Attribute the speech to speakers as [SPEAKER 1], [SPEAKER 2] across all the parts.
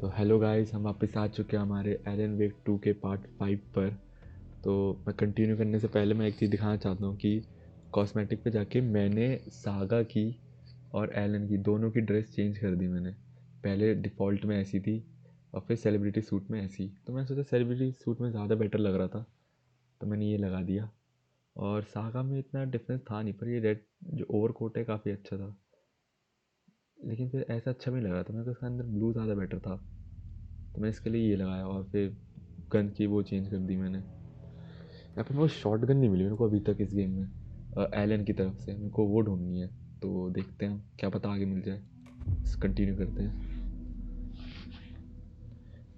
[SPEAKER 1] तो hello guys, हम वापस आ चुके हैं हमारे एलन वेक 2 के पार्ट 5 पर। तो मैं कंटिन्यू करने से पहले मैं एक चीज़ दिखाना चाहता हूँ कि कॉस्मेटिक पे जाके मैंने सागा की और एलन की दोनों की ड्रेस चेंज कर दी मैंने। पहले डिफ़ॉल्ट में ऐसी थी और फिर सेलिब्रिटी सूट में ऐसी। तो मैंने सोचा सेलिब्रिटी सूट में ज़्यादा बेटर लग रहा था, तो मैंने ये लगा दिया। और सागा में इतना डिफरेंस था नहीं, पर ये रेड जो ओवर कोट है काफ़ी अच्छा था, लेकिन फिर ऐसा अच्छा भी नहीं लगा था। मेरे को इसके अंदर ब्लू ज़्यादा बेटर था, तो मैं इसके लिए ये लगाया। और फिर गन की वो चेंज कर दी मैंने। यहाँ पे मेरे को शॉर्ट गन नहीं मिली मेरे को अभी तक इस गेम में एलन की तरफ से। मेरे को वो ढूंढनी है, तो देखते हैं, क्या पता आगे मिल जाए। कंटिन्यू करते हैं।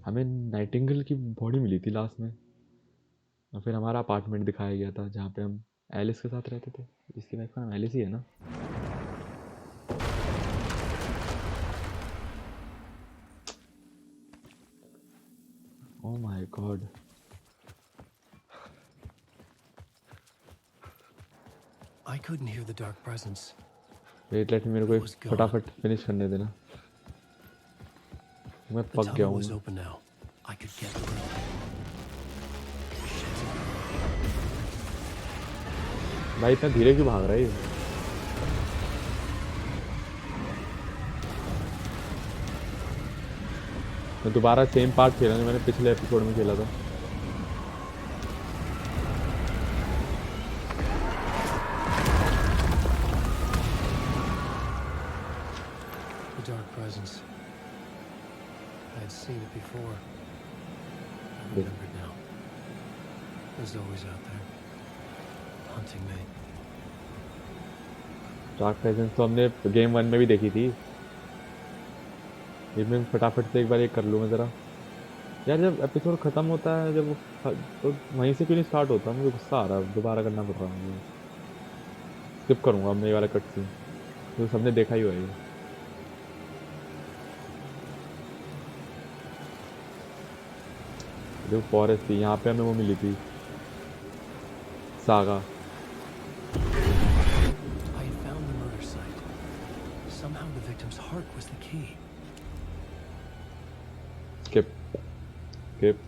[SPEAKER 1] हमें नाइटिंगेल की बॉडी मिली थी लास्ट में, और फिर हमारा अपार्टमेंट दिखाया गया था जहाँ पे हम एलिस के साथ रहते थे। इसकी वाइफ का नाम एलिस ही है ना? Oh my god.
[SPEAKER 2] I couldn't hear the dark presence.
[SPEAKER 1] Wait, let मेरे को
[SPEAKER 2] It
[SPEAKER 1] एक
[SPEAKER 2] was gone.
[SPEAKER 1] फटाफट फिनिश करने देना। मैं
[SPEAKER 2] The
[SPEAKER 1] पक गया
[SPEAKER 2] tunnel
[SPEAKER 1] हूँ
[SPEAKER 2] was
[SPEAKER 1] ना।
[SPEAKER 2] open now. I could get through.
[SPEAKER 1] भाई इतना धीरे क्यों भाग रहा है ये? मैं दोबारा सेम पार्ट खेला जो मैंने पिछले एपिसोड में खेला था।
[SPEAKER 2] The dark presence. I had seen it before. I remembered now. It was always out there, hunting me.
[SPEAKER 1] Dark presence तो हमने गेम 1 में भी देखी थी। ये मैं फटाफट से एक बार ये कर लूँ मैं ज़रा। यार जब एपिसोड ख़त्म होता है, जब वो तो वहीं से क्यों नहीं स्टार्ट होता? मुझे गुस्सा आ रहा है, दोबारा करना पड़ रहा है मुझे। स्किप करूँगा मैं ये वाला कट सीन, तो सबने देखा ही हुआ है ये। जो फॉरेस्ट थी यहाँ पे हमें वो मिली थी, saga.
[SPEAKER 2] I had found the murder site. Somehow the victim's heart was the key.
[SPEAKER 1] Skip skip.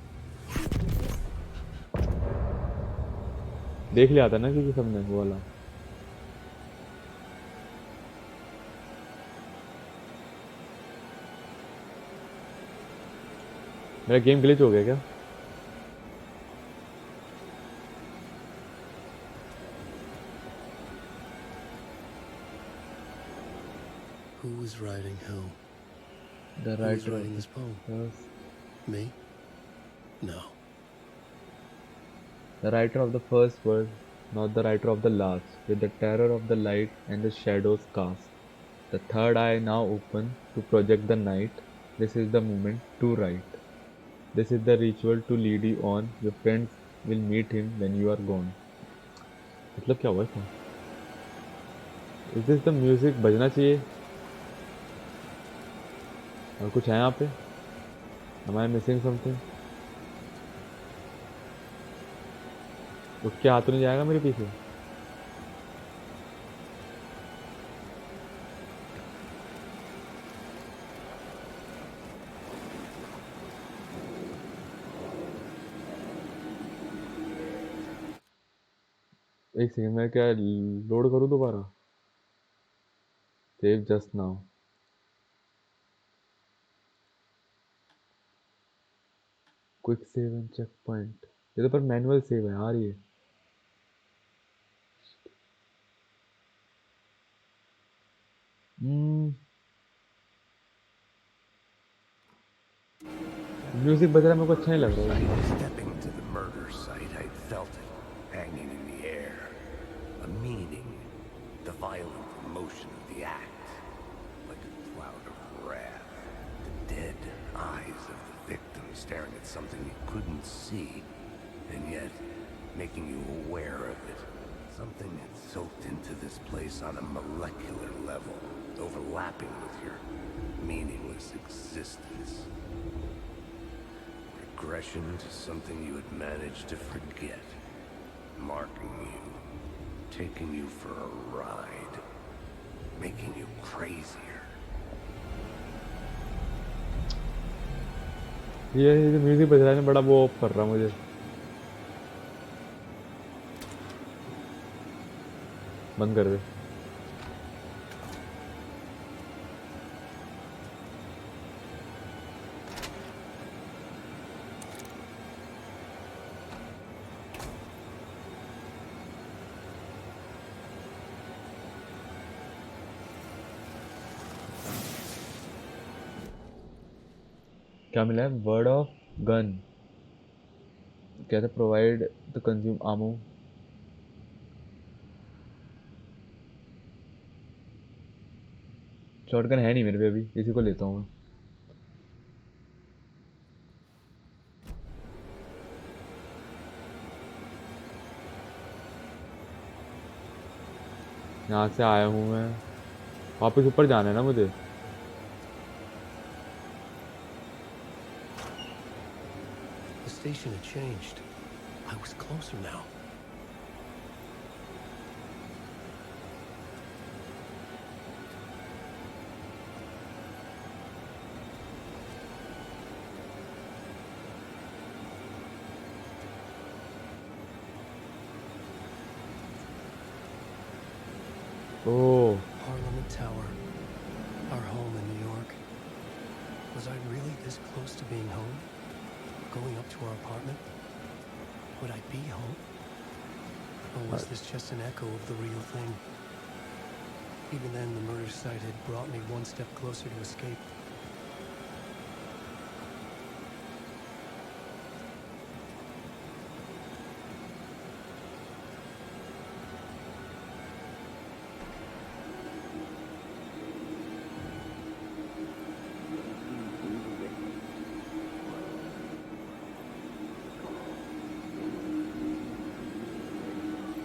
[SPEAKER 1] देख लिया था ना कि सबने वो वाला। मेरा गेम ग्लिच हो गया क्या?
[SPEAKER 2] Who was writing who?
[SPEAKER 1] The
[SPEAKER 2] Who was
[SPEAKER 1] writer
[SPEAKER 2] writing this poem?
[SPEAKER 1] was
[SPEAKER 2] Me? No.
[SPEAKER 1] the writer of the first word, not the writer of the last. With the terror of the light and the shadows cast, the third eye now open to project the night. This is the moment to write. This is the ritual to lead you on. Your friends will meet him when you are gone. मतलब क्या हुआ इसमें? Is this the music बजना चाहिए? और कुछ है यहाँ पे? Am I missing something? उठ के हाथ तो नहीं जाएगा मेरे पीछे? एक सेकंड, मैं क्या लोड करूँ दोबारा? Save just now. Quick save and checkpoint. ये तो पर मैनुअल सेव है यार ये। म्यूजिक बज रहा है, मेरे को अच्छा नहीं लग रहा है।
[SPEAKER 3] Stepping to the murder site, I felt it, hanging in the air. A meaning, the violent emotion of the act, like a cloud of wrath. The dead eyes of the victim staring at something you couldn't see, and yet making you aware of it. Something that soaked into this place on a molecular level, overlapping with your meaningless existence. Regression to something you had managed to forget, marking you, taking you for a ride, making you crazier.
[SPEAKER 1] ये जो music बज रहा है ना, बड़ा वो of कर रहा मुझे। बंद कर दे। क्या मिला है? Word of gun. कहते provide the consume ammo. Shotgun है नहीं मेरे पे अभी, इसी को लेता हूँ मैं। यहाँ से आया हूँ मैं, वापस ऊपर जाना है ना मुझे।
[SPEAKER 2] The station had changed. I was closer now.
[SPEAKER 1] Oh,
[SPEAKER 2] Parliament Tower. Our home in New York. Was I really this close to being home? Going up to our apartment? Would I be home? Or was this just an echo of the real thing? Even then, the murder site had brought me one step closer to escape.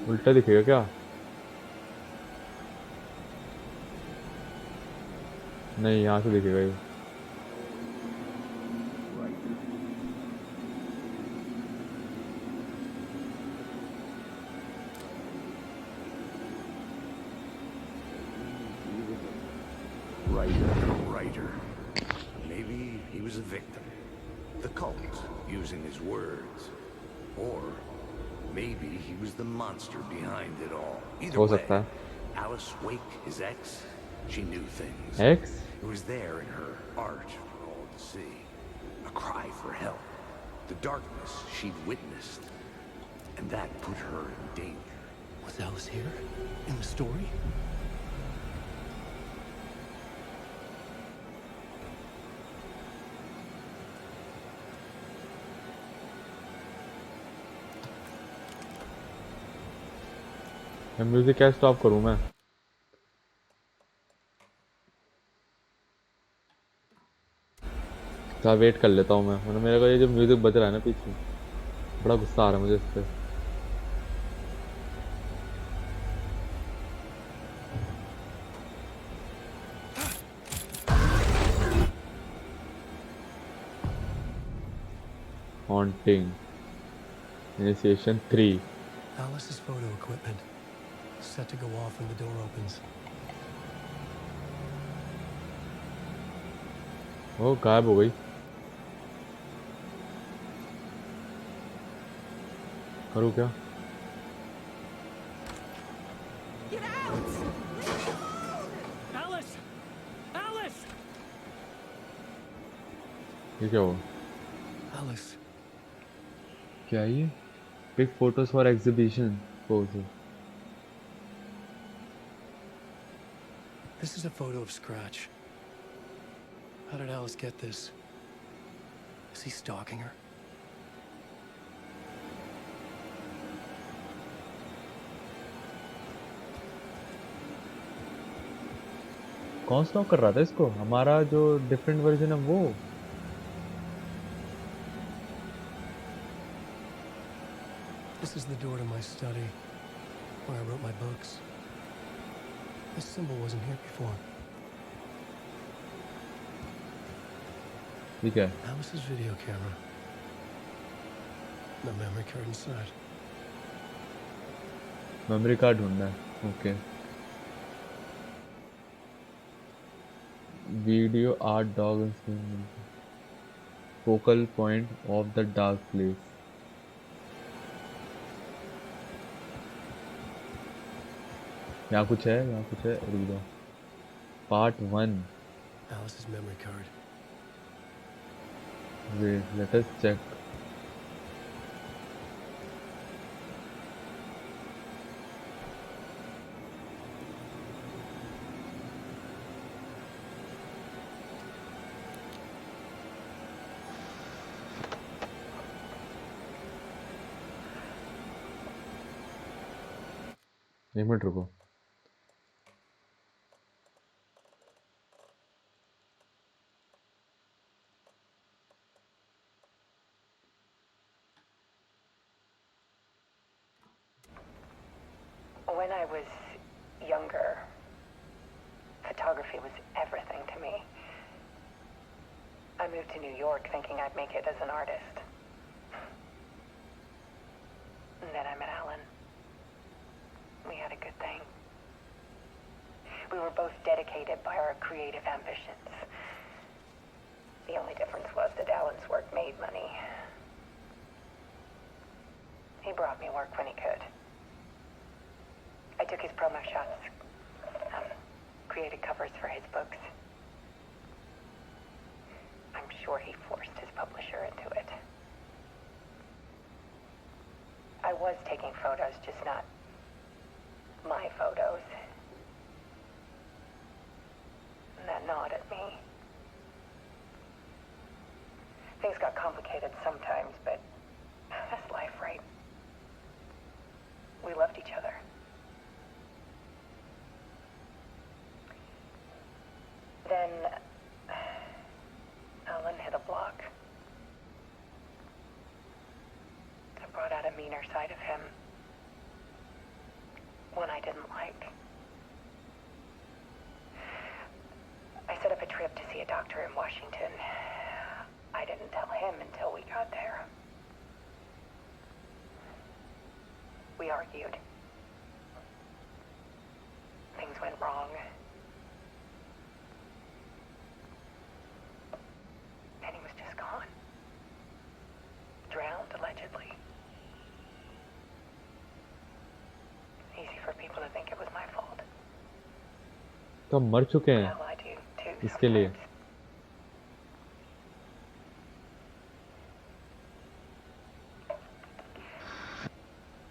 [SPEAKER 1] उल्टा दिखेगा क्या? नहीं, यहाँ से दिखेगा ये।
[SPEAKER 3] Writer. Maybe he was a victim. The cult, using his words. Or maybe he was the monster behind it all. Either
[SPEAKER 1] हो
[SPEAKER 3] way,
[SPEAKER 1] सकता है।
[SPEAKER 3] Alice Wake, his ex, she knew things.
[SPEAKER 1] X?
[SPEAKER 3] It was there in her art for all to see. A cry for help. The darkness she'd witnessed. And that put her in danger.
[SPEAKER 2] Was Alice here? In the story?
[SPEAKER 1] Music क्या stop करूँ मैं? थोड़ा wait कर लेता हूँ मैं, मतलब मेरे को ये जो म्यूजिक बज रहा है ना पीछे, बड़ा गुस्सा आ रहा है मुझे इस पे। Haunting initiation 3।
[SPEAKER 2] Alice's photo equipment. Set to go off when the door opens.
[SPEAKER 1] वो गायब हो गई। करूँ क्या?
[SPEAKER 2] Alice! Alice!
[SPEAKER 1] ये क्या हुआ?
[SPEAKER 2] Alice.
[SPEAKER 1] क्या ये? Pick photos for exhibition pose.
[SPEAKER 2] This is a photo of Scratch. How did Alice get this? Is he stalking her?
[SPEAKER 1] कौन स्टॉक कर रहा था इसको? हमारा जो डिफरेंट वर्जन है वो?
[SPEAKER 2] This is the door to my study, where I wrote my books. This symbol wasn't here before.
[SPEAKER 1] ठीक है।
[SPEAKER 2] Alice's video camera. No memory card inside.
[SPEAKER 1] Memory card ढूंढना है, okay. Video art dog. Focal point of the dark place. यहाँ कुछ है, यहाँ कुछ है, रुक जाओ। Part 1।
[SPEAKER 2] Alice's memory card.
[SPEAKER 1] Wait, let us check. एक मिनट रुको।
[SPEAKER 4] When I was younger, photography was everything to me. I moved to New York thinking I'd make it as an artist. And then I met Alan. We had a good thing. We were both dedicated by our creative ambitions. The only difference was that Alan's work made money. He brought me work when he could. I took his promo shots, created covers for his books. I'm sure he forced his publisher into it. I was taking photos, just not my photos. And that gnawed at me. Things got complicated sometimes, but that's life, right? We loved each other. Then Alan hit a block. It brought out a meaner side of him. One I didn't like. I set up a trip to see a doctor in Washington. I didn't tell him until we got there. We argued. Things went wrong. And he was just gone. Drowned, allegedly. Easy for people to think it was my fault.
[SPEAKER 1] तो हम मर चुके हैं
[SPEAKER 4] Well, I do too
[SPEAKER 1] इसके लिए।
[SPEAKER 4] sometimes.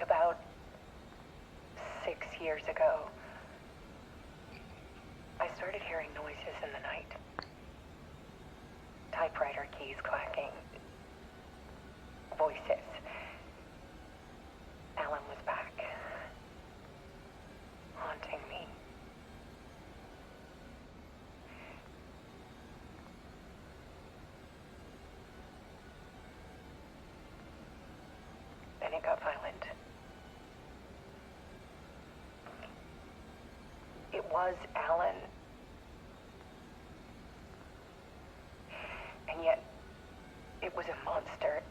[SPEAKER 4] About 6 years ago, I started hearing noises in the night. Typewriter keys clacking. Voices. Alan was back. Haunting me. Then it got violent. It was Alan. And yet, it was a monster.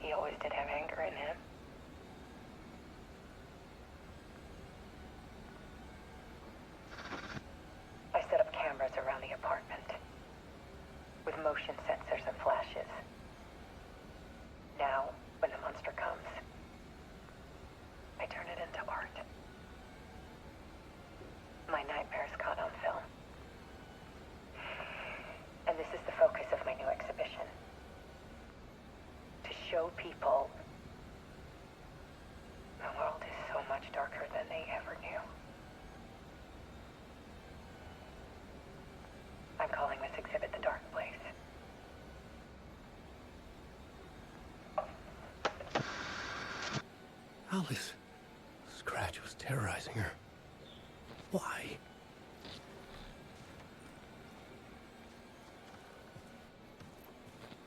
[SPEAKER 4] He always did have anger in him. I set up cameras around the apartment with motion sensors and flashes. Now, when the monster comes, I turn it into art. My nightmares caught on film. And this is the focus of my new exhibition. To show people the world is so much darker than they ever knew. I'm calling this exhibit The Dark Place.
[SPEAKER 2] Alice. Scratch was terrorizing her. Why?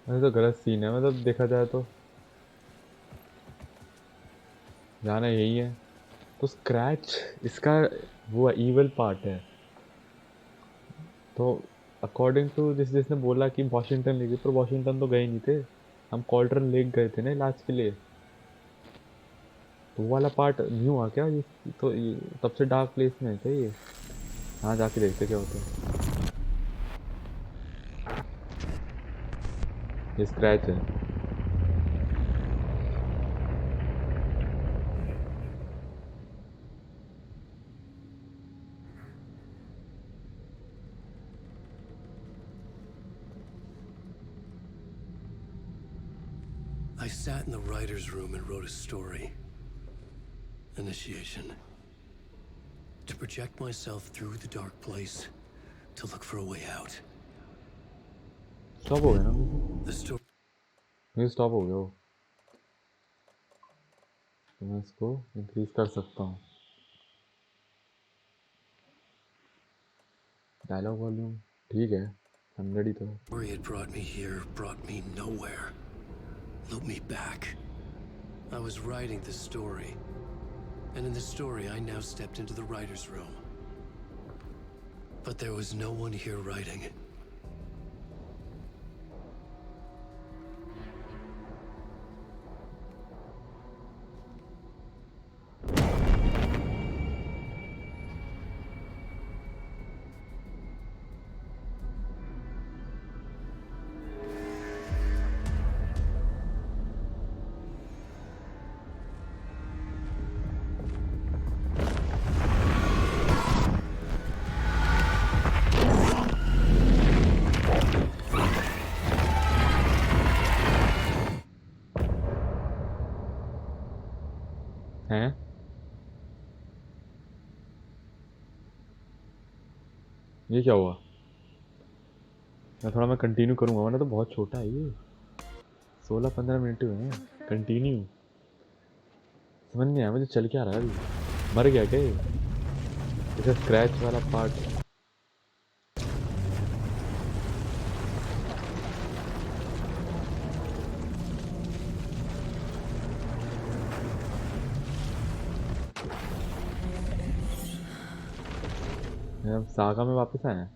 [SPEAKER 1] अरे तो गलत scene है, मतलब देखा जाए तो जाना यही है। तो स्क्रैच इसका वो इवल पार्ट है। तो अकॉर्डिंग टू जिसने बोला कि वॉशिंगटन ले गए, पर वॉशिंगटन तो गए नहीं थे, हम कॉल्ट्रन लेक गए थे ना इलाज के लिए। तो वो वाला पार्ट न्यू आ क्या ये? तो ये तब से डार्क प्लेस में है क्या ये? हाँ जाके देखते क्या होता है। ये स्क्रैच है।
[SPEAKER 2] I sat in the writer's room and wrote a story. Initiation. To project myself through the dark place, to look for a way out.
[SPEAKER 1] Stop हो गया ना
[SPEAKER 2] The story.
[SPEAKER 1] मुझे स्टॉप हो गया वो। तो मैं इसको इंक्रीज कर सकता हूँ। डायलॉग वॉल्यूम ठीक है, 100 ही तो है।
[SPEAKER 2] Story had brought me here, brought me nowhere. Loop me back. I was writing the story. And in the story, I now stepped into the writer's room. But there was no one here writing.
[SPEAKER 1] हैं? ये क्या हुआ? मैं continue करूँगा, वरना तो बहुत छोटा है ये। 16-15 मिनट हुए हैं। कंटिन्यू समझ नहीं आया मुझे, चल क्या रहा है अभी? मर गया क्या ये? जैसे स्क्रैच वाला पार्ट। हम सागा में वापस आए हैं।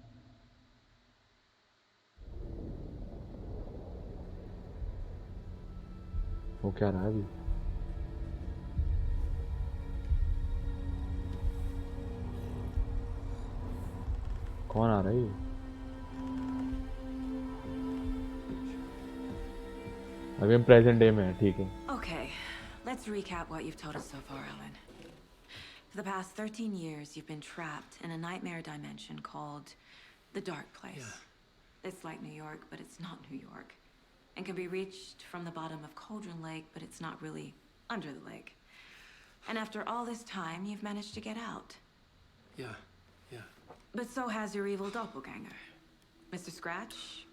[SPEAKER 1] वो क्या रहा है अभी? कौन आ रहा है ये? अभी हम प्रेजेंट डे में हैं, ठीक है।
[SPEAKER 5] Okay, let's recap what you've told us so far, Ellen. For the past 13 years, you've been trapped in a nightmare dimension called the Dark Place.
[SPEAKER 2] Yeah.
[SPEAKER 5] It's like New York, but it's not New York. And can be reached from the bottom of Cauldron Lake, but it's not really under the lake. And after all this time, you've managed to get out.
[SPEAKER 2] Yeah.
[SPEAKER 5] But so has your evil doppelganger. Mr. Scratch?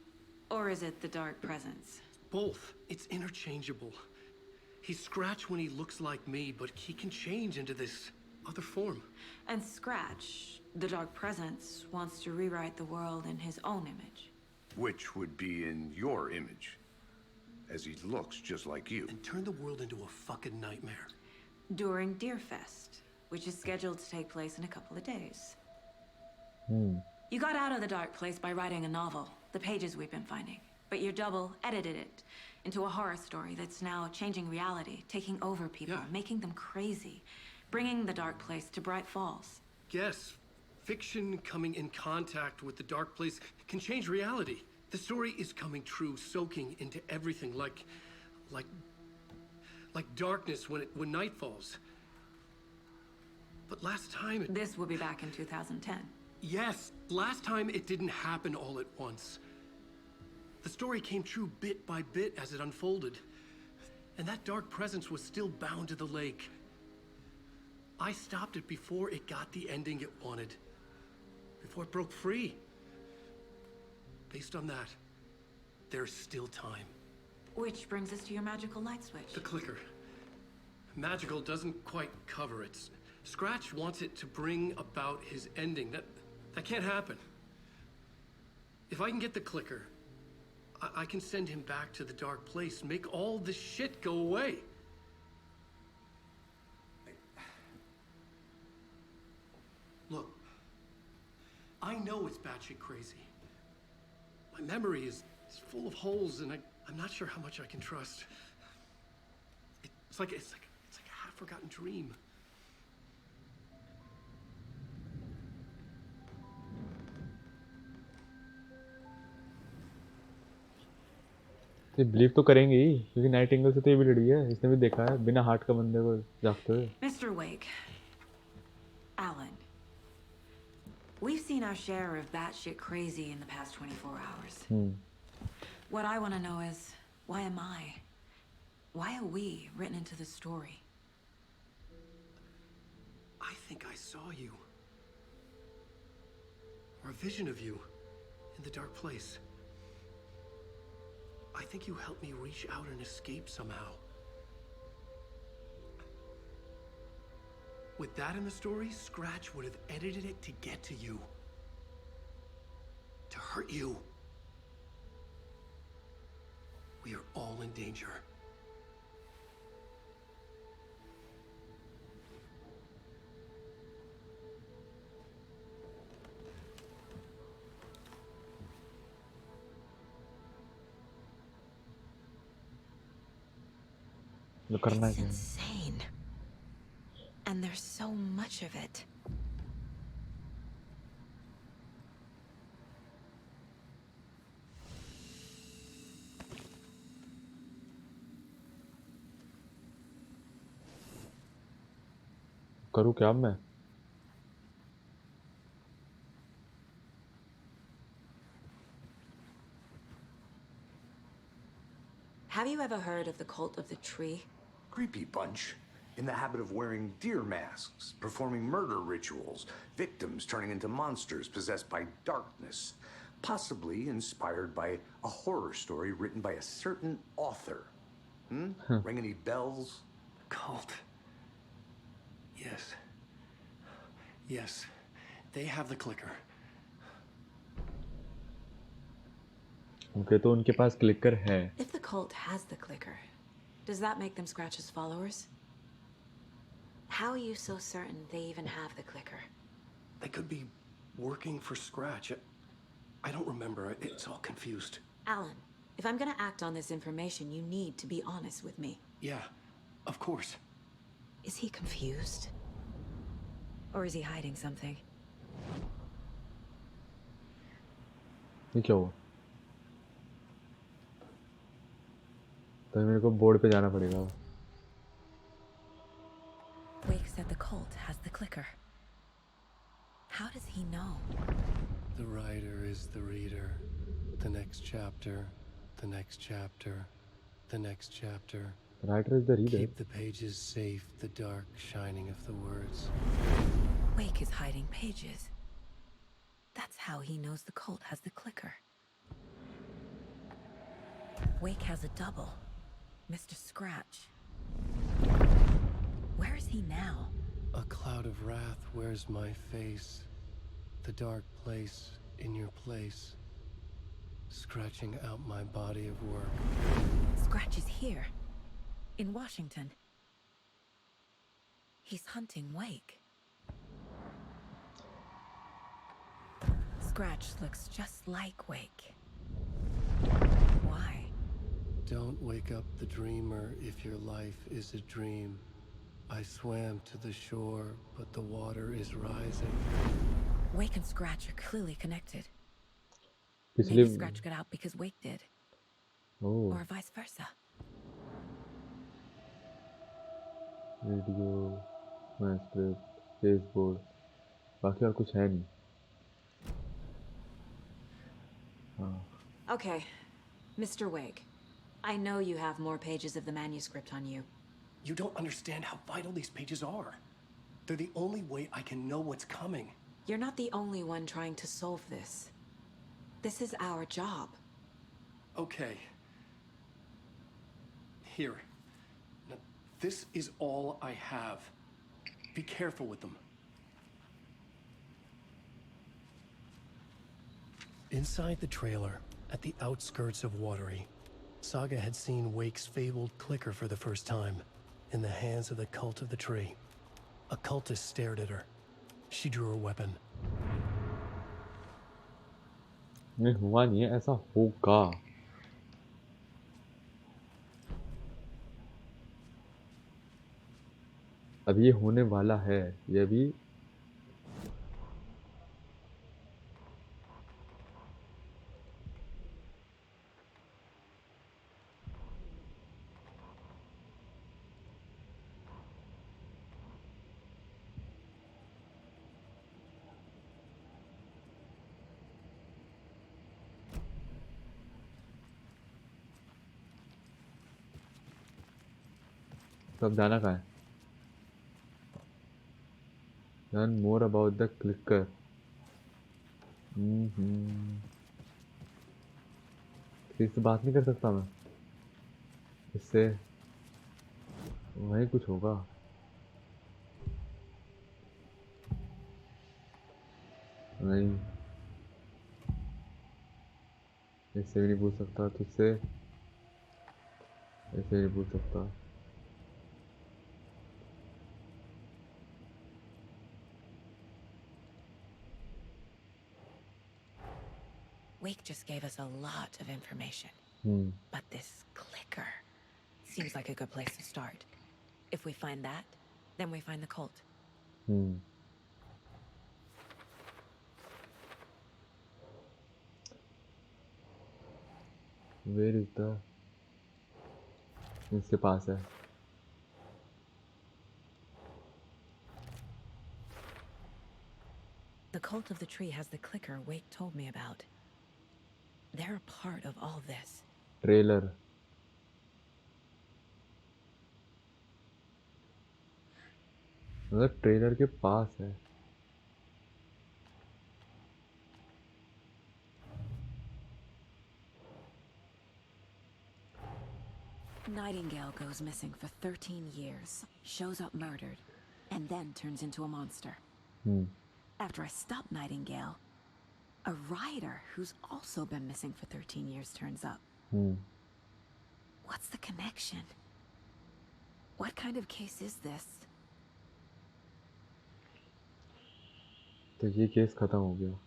[SPEAKER 5] Or is it the Dark Presence?
[SPEAKER 2] Both. It's interchangeable. He's Scratch when he looks like me, but he can change into this other form.
[SPEAKER 5] And Scratch, the Dark Presence, wants to rewrite the world in his own image.
[SPEAKER 3] Which would be in your image, as he looks just like you.
[SPEAKER 2] And turn the world into a fucking nightmare.
[SPEAKER 5] During Deerfest, which is scheduled to take place in a couple of days. You got out of the Dark Place by writing a novel, the pages we've been finding. But your double edited it into a horror story that's now changing reality, taking over people, making them crazy, bringing the Dark Place to Bright Falls.
[SPEAKER 2] Yes, fiction coming in contact with the Dark Place can change reality. The story is coming true, soaking into everything like darkness when night falls. But last time
[SPEAKER 5] This will be back in 2010.
[SPEAKER 2] Yes, last time it didn't happen all at once. The story came true bit by bit as it unfolded. And that dark presence was still bound to the lake. I stopped it before it got the ending it wanted. Before it broke free. Based on that, there's still time.
[SPEAKER 5] Which brings us to your magical light switch.
[SPEAKER 2] The clicker. Magical doesn't quite cover it. Scratch wants it to bring about his ending. That can't happen. If I can get the clicker, I can send him back to the Dark Place, make all this shit go away. Look, I know it's batshit crazy. My memory is full of holes, and I'm not sure how much I can trust. It's like a half-forgotten dream.
[SPEAKER 1] तो believe तो करेंगे ही क्योंकि night angle से तो ये भी लड़ी है, इसने भी देखा है बिना हार्ट का बंदे को जागते हुए।
[SPEAKER 5] Mr. Wake, Alan, we've seen our share of batshit crazy in the past 24 hours. What I want to know is, why am I? Why are we written into the story?
[SPEAKER 2] I think I saw you. Or a vision of you in the dark place. I think you helped me reach out and escape somehow. With that in the story, Scratch would have edited it to get to you. To hurt you. We are all in danger.
[SPEAKER 1] तो करना
[SPEAKER 5] It's
[SPEAKER 1] क्या है?
[SPEAKER 5] insane. And there's so much of it.
[SPEAKER 1] करूँ क्या अब मैं?
[SPEAKER 5] Have you ever heard of the cult of the tree?
[SPEAKER 3] Creepy bunch. In the habit of wearing deer masks, performing murder rituals, victims turning into monsters possessed by darkness, possibly inspired by a horror story written by a certain author. Ring any bells?
[SPEAKER 2] Cult. Yes. Yes. They have the clicker.
[SPEAKER 1] उनके तो उनके पास clicker है।
[SPEAKER 5] If the cult has the clicker, does that make them Scratch's followers? How are you so certain they even have the clicker?
[SPEAKER 2] They could be working for Scratch. I don't remember. It's all confused.
[SPEAKER 5] Alan, if I'm gonna act on this information, you need to be honest with me.
[SPEAKER 2] Yeah, of course.
[SPEAKER 5] Is he confused? Or is he hiding something?
[SPEAKER 1] ये क्या हुआ? तो मेरे को board पे जाना पड़ेगा।
[SPEAKER 5] Wake said the cult has the clicker. How does he know?
[SPEAKER 2] The writer is the reader. The next chapter, the next chapter, the next chapter.
[SPEAKER 1] The writer is the reader.
[SPEAKER 2] Keep the pages safe, the dark shining of the words.
[SPEAKER 5] Wake is hiding pages. That's how he knows the cult has the clicker. Wake has a double. Mr. Scratch. Where is he now?
[SPEAKER 2] A cloud of wrath wears my face. The dark place in your place. Scratching out my body of work.
[SPEAKER 5] Scratch is here. In Washington. He's hunting Wake. Scratch looks just like Wake. Why?
[SPEAKER 2] Don't wake up the dreamer if your life is a dream. I swam to the shore, but the water is rising.
[SPEAKER 5] Wake and Scratch are clearly connected.
[SPEAKER 1] पिछले
[SPEAKER 5] Maybe Scratch got out because Wake did.
[SPEAKER 1] Oh
[SPEAKER 5] Or vice versa.
[SPEAKER 1] Video transcript Facebook बाकी और कुछ है नहीं। हाँ
[SPEAKER 5] Okay, Mr. Wake. I know you have more pages of the manuscript on you.
[SPEAKER 2] You don't understand how vital these pages are. They're the only way I can know what's coming.
[SPEAKER 5] You're not the only one trying to solve this. This is our job.
[SPEAKER 2] Okay. Here. Now, this is all I have. Be careful with them. Inside the trailer, at the outskirts of Watery, Saga had seen Wake's fabled clicker for the first time, in the hands of the cult of the tree. A cultist stared at her. She drew her weapon.
[SPEAKER 1] नहीं हुआ नहीं है, ऐसा होगा। अब ये होने वाला है, ये भी सब जाना कहाँ है? Learn more about the clicker. तो इससे बात नहीं कर सकता मैं? इससे वही कुछ होगा। नहीं, इससे भी नहीं पूछ सकता, तुझसे ऐसे नहीं पूछ सकता।
[SPEAKER 5] Wake just gave us a lot of information. But this clicker seems like a good place to start. If we find that, then we find the cult.
[SPEAKER 1] Where is the? इसके पास है।
[SPEAKER 5] The cult of the tree has the clicker Wake told me about. They're a part of all this.
[SPEAKER 1] Trailer. मतलब trailer के पास है।
[SPEAKER 5] Nightingale goes missing for 13 years, shows up murdered, and then turns into a monster. After I stop Nightingale, a rider who's also been missing for 13 years turns up. What's the connection? What kind of case is this?
[SPEAKER 1] तो ये case खत्म हो गया।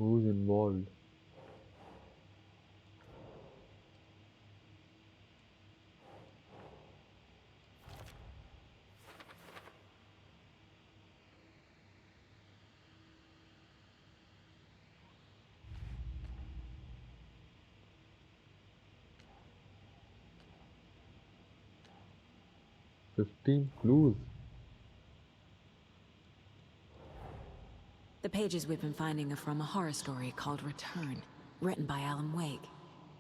[SPEAKER 1] Who's involved? "15 clues."
[SPEAKER 5] The pages we've been finding are from a horror story called Return, written by Alan Wake.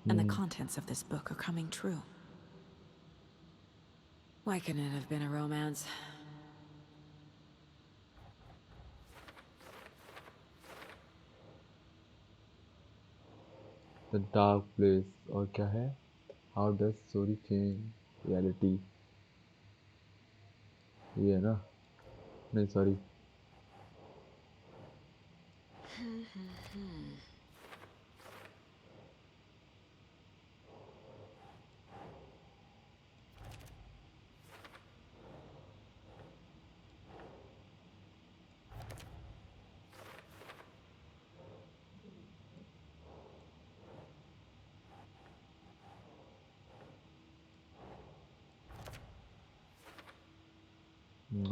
[SPEAKER 5] And the contents of this book are coming true. Why couldn't it have been a romance?
[SPEAKER 1] The Dark Place और क्या है? How does story change reality? ये है ना? नहीं sorry.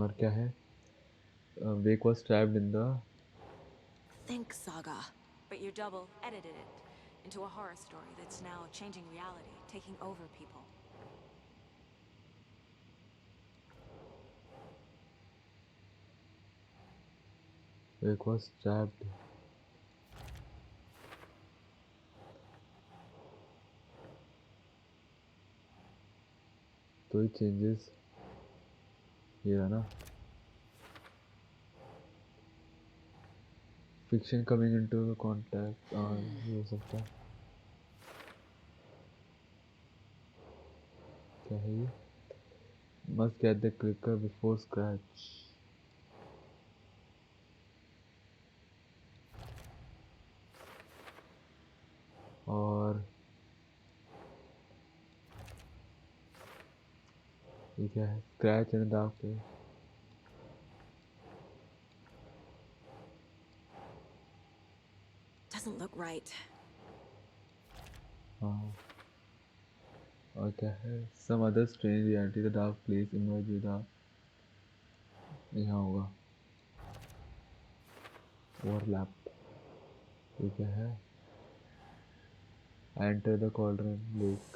[SPEAKER 1] और क्या है? Wake was trapped in the
[SPEAKER 5] Think Saga. But you double edited it into a horror story that's now changing reality, taking over people.
[SPEAKER 1] Wake was trapped. तो ये changes ये रहा ना? Fiction coming into the contact ये हो सकता है। क्या है ये? Must get the clicker before scratch. और ये क्या है? Scratch in the dark place.
[SPEAKER 5] Doesn't look right.
[SPEAKER 1] हाँ। और क्या है? Some other strange reality, the dark place emerge with a यहाँ होगा overlap। ये क्या है? Enter the cauldron lake.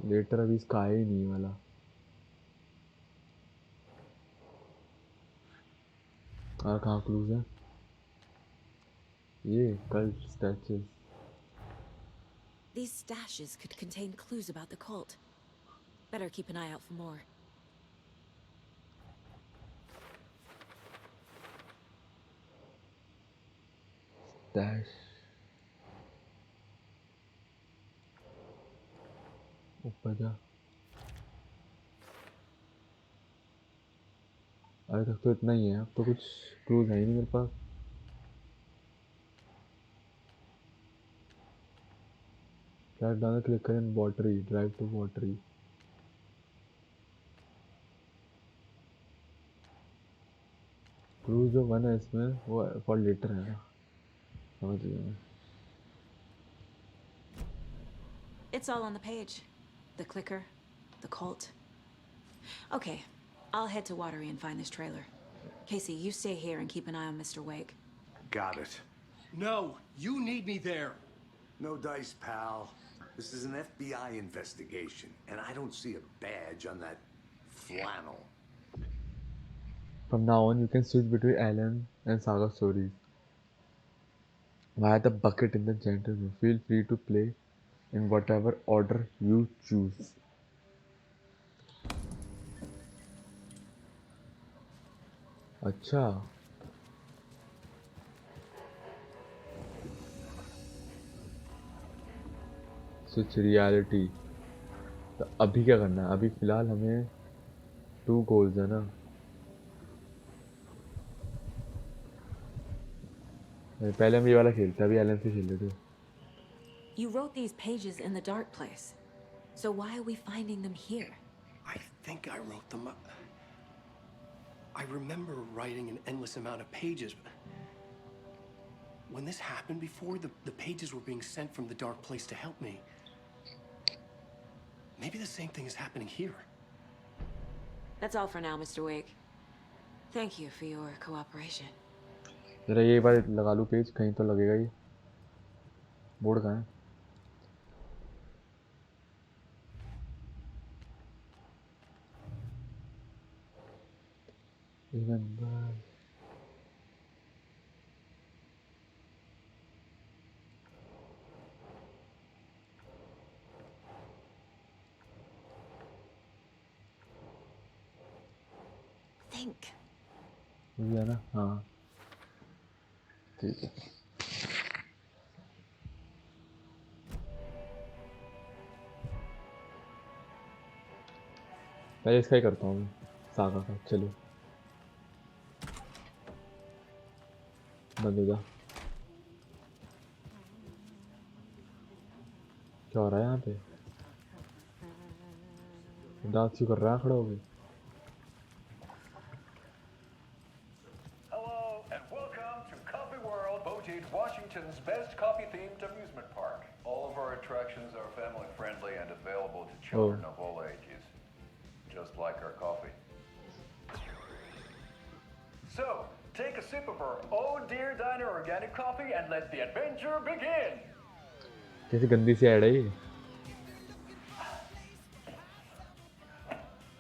[SPEAKER 1] Letter अभी इसका आया ही नहीं वाला. और कहाँ क्लूज है? ये cult statues.
[SPEAKER 5] These stashes could contain clues about the cult. Better keep an eye out for more.
[SPEAKER 1] Dash. ऊपर जा. अभी तक तो इतना ही है. अब तो कुछ क्लूज है ही नहीं मेरे पास. फ्लैट डाउन क्लिक करें. Watery. Drive to watery. Clues जो वन है इसमें वो फॉर लेटर है ना. समझ गया मैं.
[SPEAKER 5] It's all on the page. The clicker, the cult. Okay, I'll head to Watery and find this trailer. Casey, you stay here and keep an eye on Mr. Wake.
[SPEAKER 3] Got it.
[SPEAKER 2] No, you need me there.
[SPEAKER 3] No dice, pal. This is an FBI investigation, and I don't see a badge on that flannel.
[SPEAKER 1] From now on, you can switch between Alan and Saga stories via the bucket in the gentle room. Feel free to play in whatever order you choose. अच्छा. Switch reality. तो अभी क्या करना है? अभी फिलहाल हमें 2 goals है ना. पहले हम ये वाला खेलते. अभी एलन से खेल लेते.
[SPEAKER 5] You wrote these pages in the dark place. So why are we finding them here?
[SPEAKER 2] I think I wrote them up. I remember writing an endless amount of pages. When this happened before, the pages were being sent from the dark place to help me. Maybe the same thing is happening here.
[SPEAKER 5] That's all for now, Mr. Wake. Thank you for your cooperation.
[SPEAKER 1] जरा ये बार लगा लूँ page. कहीं तो लगेगा ये. Board कहाँ है? Remember.
[SPEAKER 5] Think.
[SPEAKER 1] ये है ना. हाँ ठीक है. पहले इसका ही करता हूँ मैं. सागा का. चलो बंद हो जा. क्या हो रहा है यहाँ पे? दांत क्यों कर रहा है खड़ा हो गए?
[SPEAKER 6] Hello and welcome to Coffee World, Bojangles, Washington's best coffee-themed amusement park. All of our attractions are family-friendly and available to children of all ages, just like our coffee. So, take a sip of our Oh Dear Diner organic coffee and let the adventure begin.
[SPEAKER 1] कैसी गंदी सी add है ये.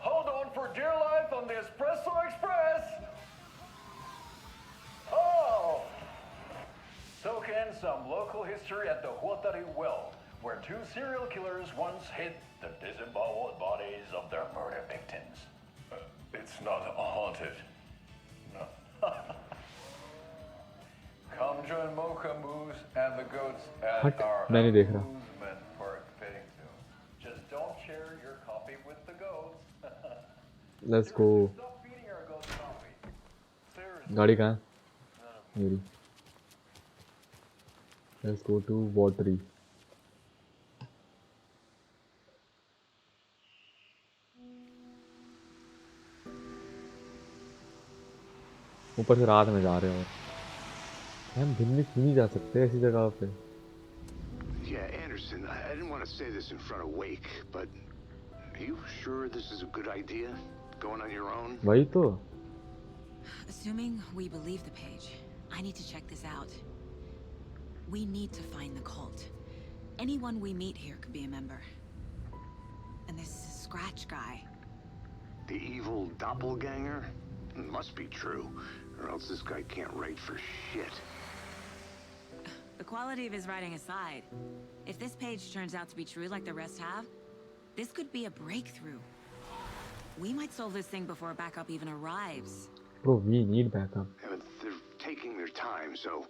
[SPEAKER 6] Hold on for dear life on the Espresso Express. Oh! Soak in some local history at the Huatari Well, where 2 serial killers once hid the disemboweled bodies of their murder victims. It's not haunted. No. Come join Mocha Moose and the goats at
[SPEAKER 1] हट,
[SPEAKER 6] our
[SPEAKER 1] मैं नहीं देख रहा.
[SPEAKER 6] amusement park petting zoo. Just don't share your coffee with the goats.
[SPEAKER 1] Let's go.
[SPEAKER 6] Stop feeding our goats coffee. Seriously.
[SPEAKER 1] गाड़ी कहाँ है? मेरी. Let's go to Watery. ऊपर से रात में जा रहे हो. हम दिन में क्यों नहीं जा सकते ऐसी जगह पे?
[SPEAKER 3] Yeah, Anderson, I didn't want to say this in front of Wake, but are you sure this is a good idea? Going on your own?
[SPEAKER 1] वही तो.
[SPEAKER 5] Assuming we believe the page, I need to check this out. We need to find the cult. Anyone we meet here could be a member. And this Scratch guy.
[SPEAKER 3] The evil doppelganger? Must be true, or else this guy can't write for shit.
[SPEAKER 5] The quality of his writing aside, if this page turns out to be true like the rest have, this could be a breakthrough. We might solve this thing before backup even arrives.
[SPEAKER 1] Bro, we need backup.
[SPEAKER 3] Yeah, but they're taking their time, so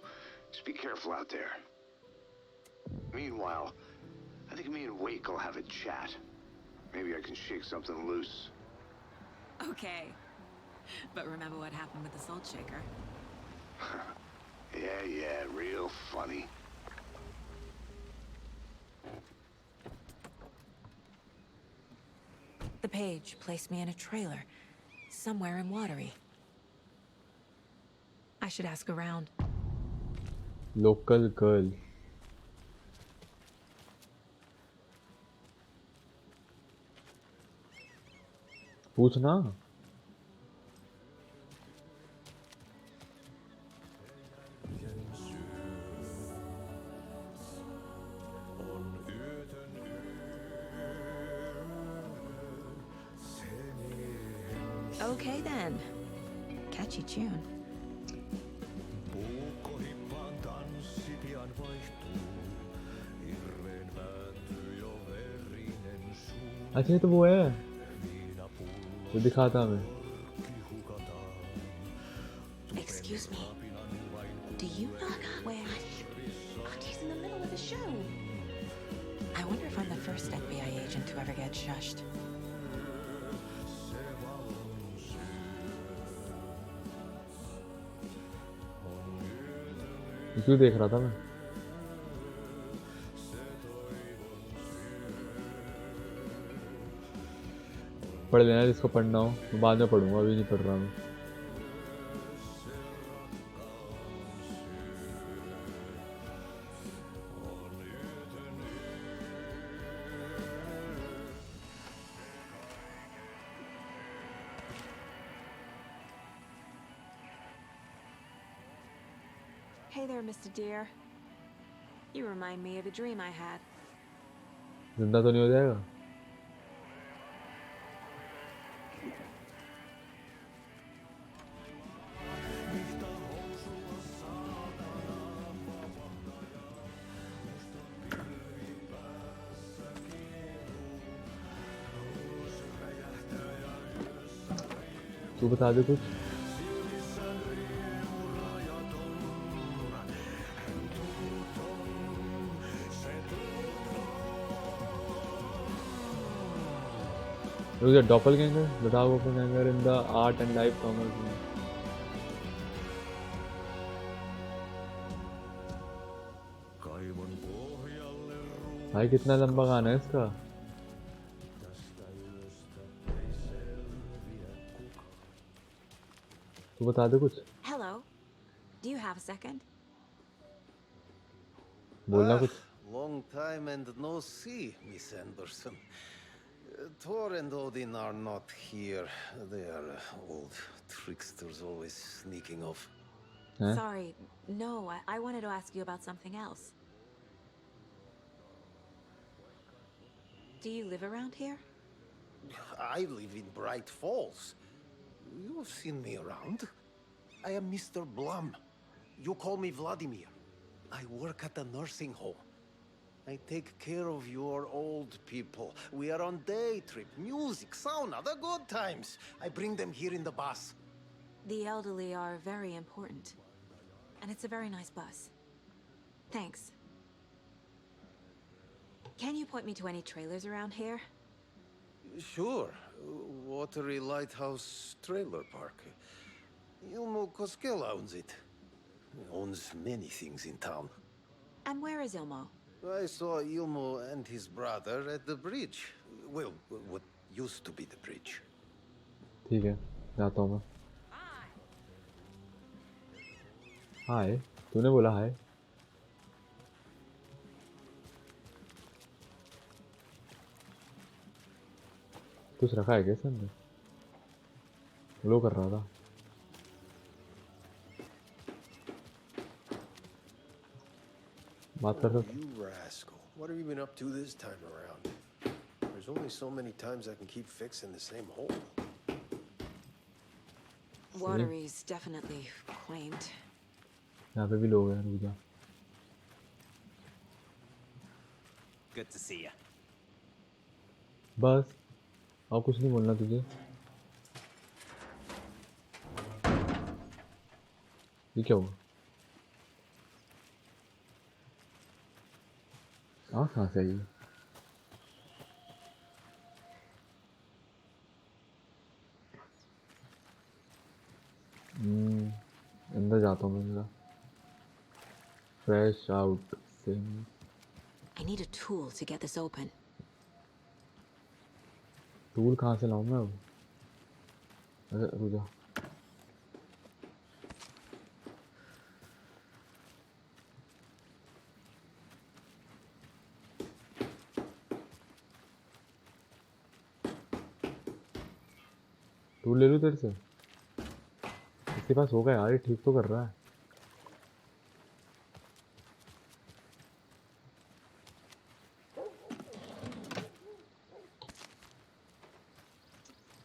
[SPEAKER 3] just be careful out there. Meanwhile, I think me and Wake will have a chat. Maybe I can shake something loose.
[SPEAKER 5] Okay. But remember what happened with the salt shaker?
[SPEAKER 3] Yeah, real funny.
[SPEAKER 5] The page placed me in a trailer, somewhere in Watery. I should ask around.
[SPEAKER 1] Local girl. पूछना.
[SPEAKER 5] Okay then. Catchy tune.
[SPEAKER 1] अच्छा ये तो वो है. वो दिखाता हमें.
[SPEAKER 5] Excuse me. Do you know where? He's in the middle of the show. I wonder if I'm the first FBI agent to ever get shushed.
[SPEAKER 1] क्यों देख रहा था मैं? पढ़ लेना जिसको पढ़ना हो. मैं बाद में पढ़ूंगा, अभी नहीं पढ़ रहा मैं.
[SPEAKER 5] Hey there, Mr. Deer. You remind me of a dream I had.
[SPEAKER 1] जिंदा तो नहीं हो जाएगा? तू बता दे कुछ. He was a doppelganger, the doppelganger in the art and life commerce. भाई कितना लंबा गाना है इसका. तू बता दे कुछ.
[SPEAKER 5] Hello. Do you have a second?
[SPEAKER 1] बोलना कुछ.
[SPEAKER 7] Long time and no see, Miss Anderson. Thor and Odin are not here. They are old tricksters always sneaking off.
[SPEAKER 1] हैं?
[SPEAKER 5] Sorry. No, I wanted to ask you about something else. Do you live around here?
[SPEAKER 7] I live in Bright Falls. You've seen me around. I am Mr. Blum. You call me Vladimir. I work at a nursing home. I take care of your old people. We are on day trip, music, sauna, the good times. I bring them here in the bus.
[SPEAKER 5] The elderly are very important. And it's a very nice bus. Thanks. Can you point me to any trailers around here?
[SPEAKER 7] Sure. Watery Lighthouse Trailer Park. Ilmo Koskela owns it. Owns many things in town.
[SPEAKER 5] And where is Ilmo?
[SPEAKER 7] I saw Ilmo and his brother at the bridge. Well, what used to be the bridge.
[SPEAKER 1] ठीक है, जाता हूँ मैं. हाय. तूने बोला हाय. कुछ रखा है क्या इसके अंदर? लो कर रहा था. बात कर
[SPEAKER 7] Oh,
[SPEAKER 1] सकते?
[SPEAKER 7] you rascal. What have you been up to this time around? There's only so many times I can keep fixing the same hole.
[SPEAKER 5] Watery's definitely quaint.
[SPEAKER 1] यहाँ पे भी लोग हैं, रुक जा।
[SPEAKER 3] Good to see you.
[SPEAKER 1] बस और कुछ नहीं बोलना तुझे। ये क्या हुआ? कहाँ से आई? अंदर जाता हूँ मैं जरा। फ्रेश आउट से।
[SPEAKER 5] I need a tool to get this open.
[SPEAKER 1] Tool कहाँ से लाऊं मैं अब? अरे रुक जा। टूल ले लूँ तेरे से? इसके पास होगा यार, ये ठीक तो कर रहा है।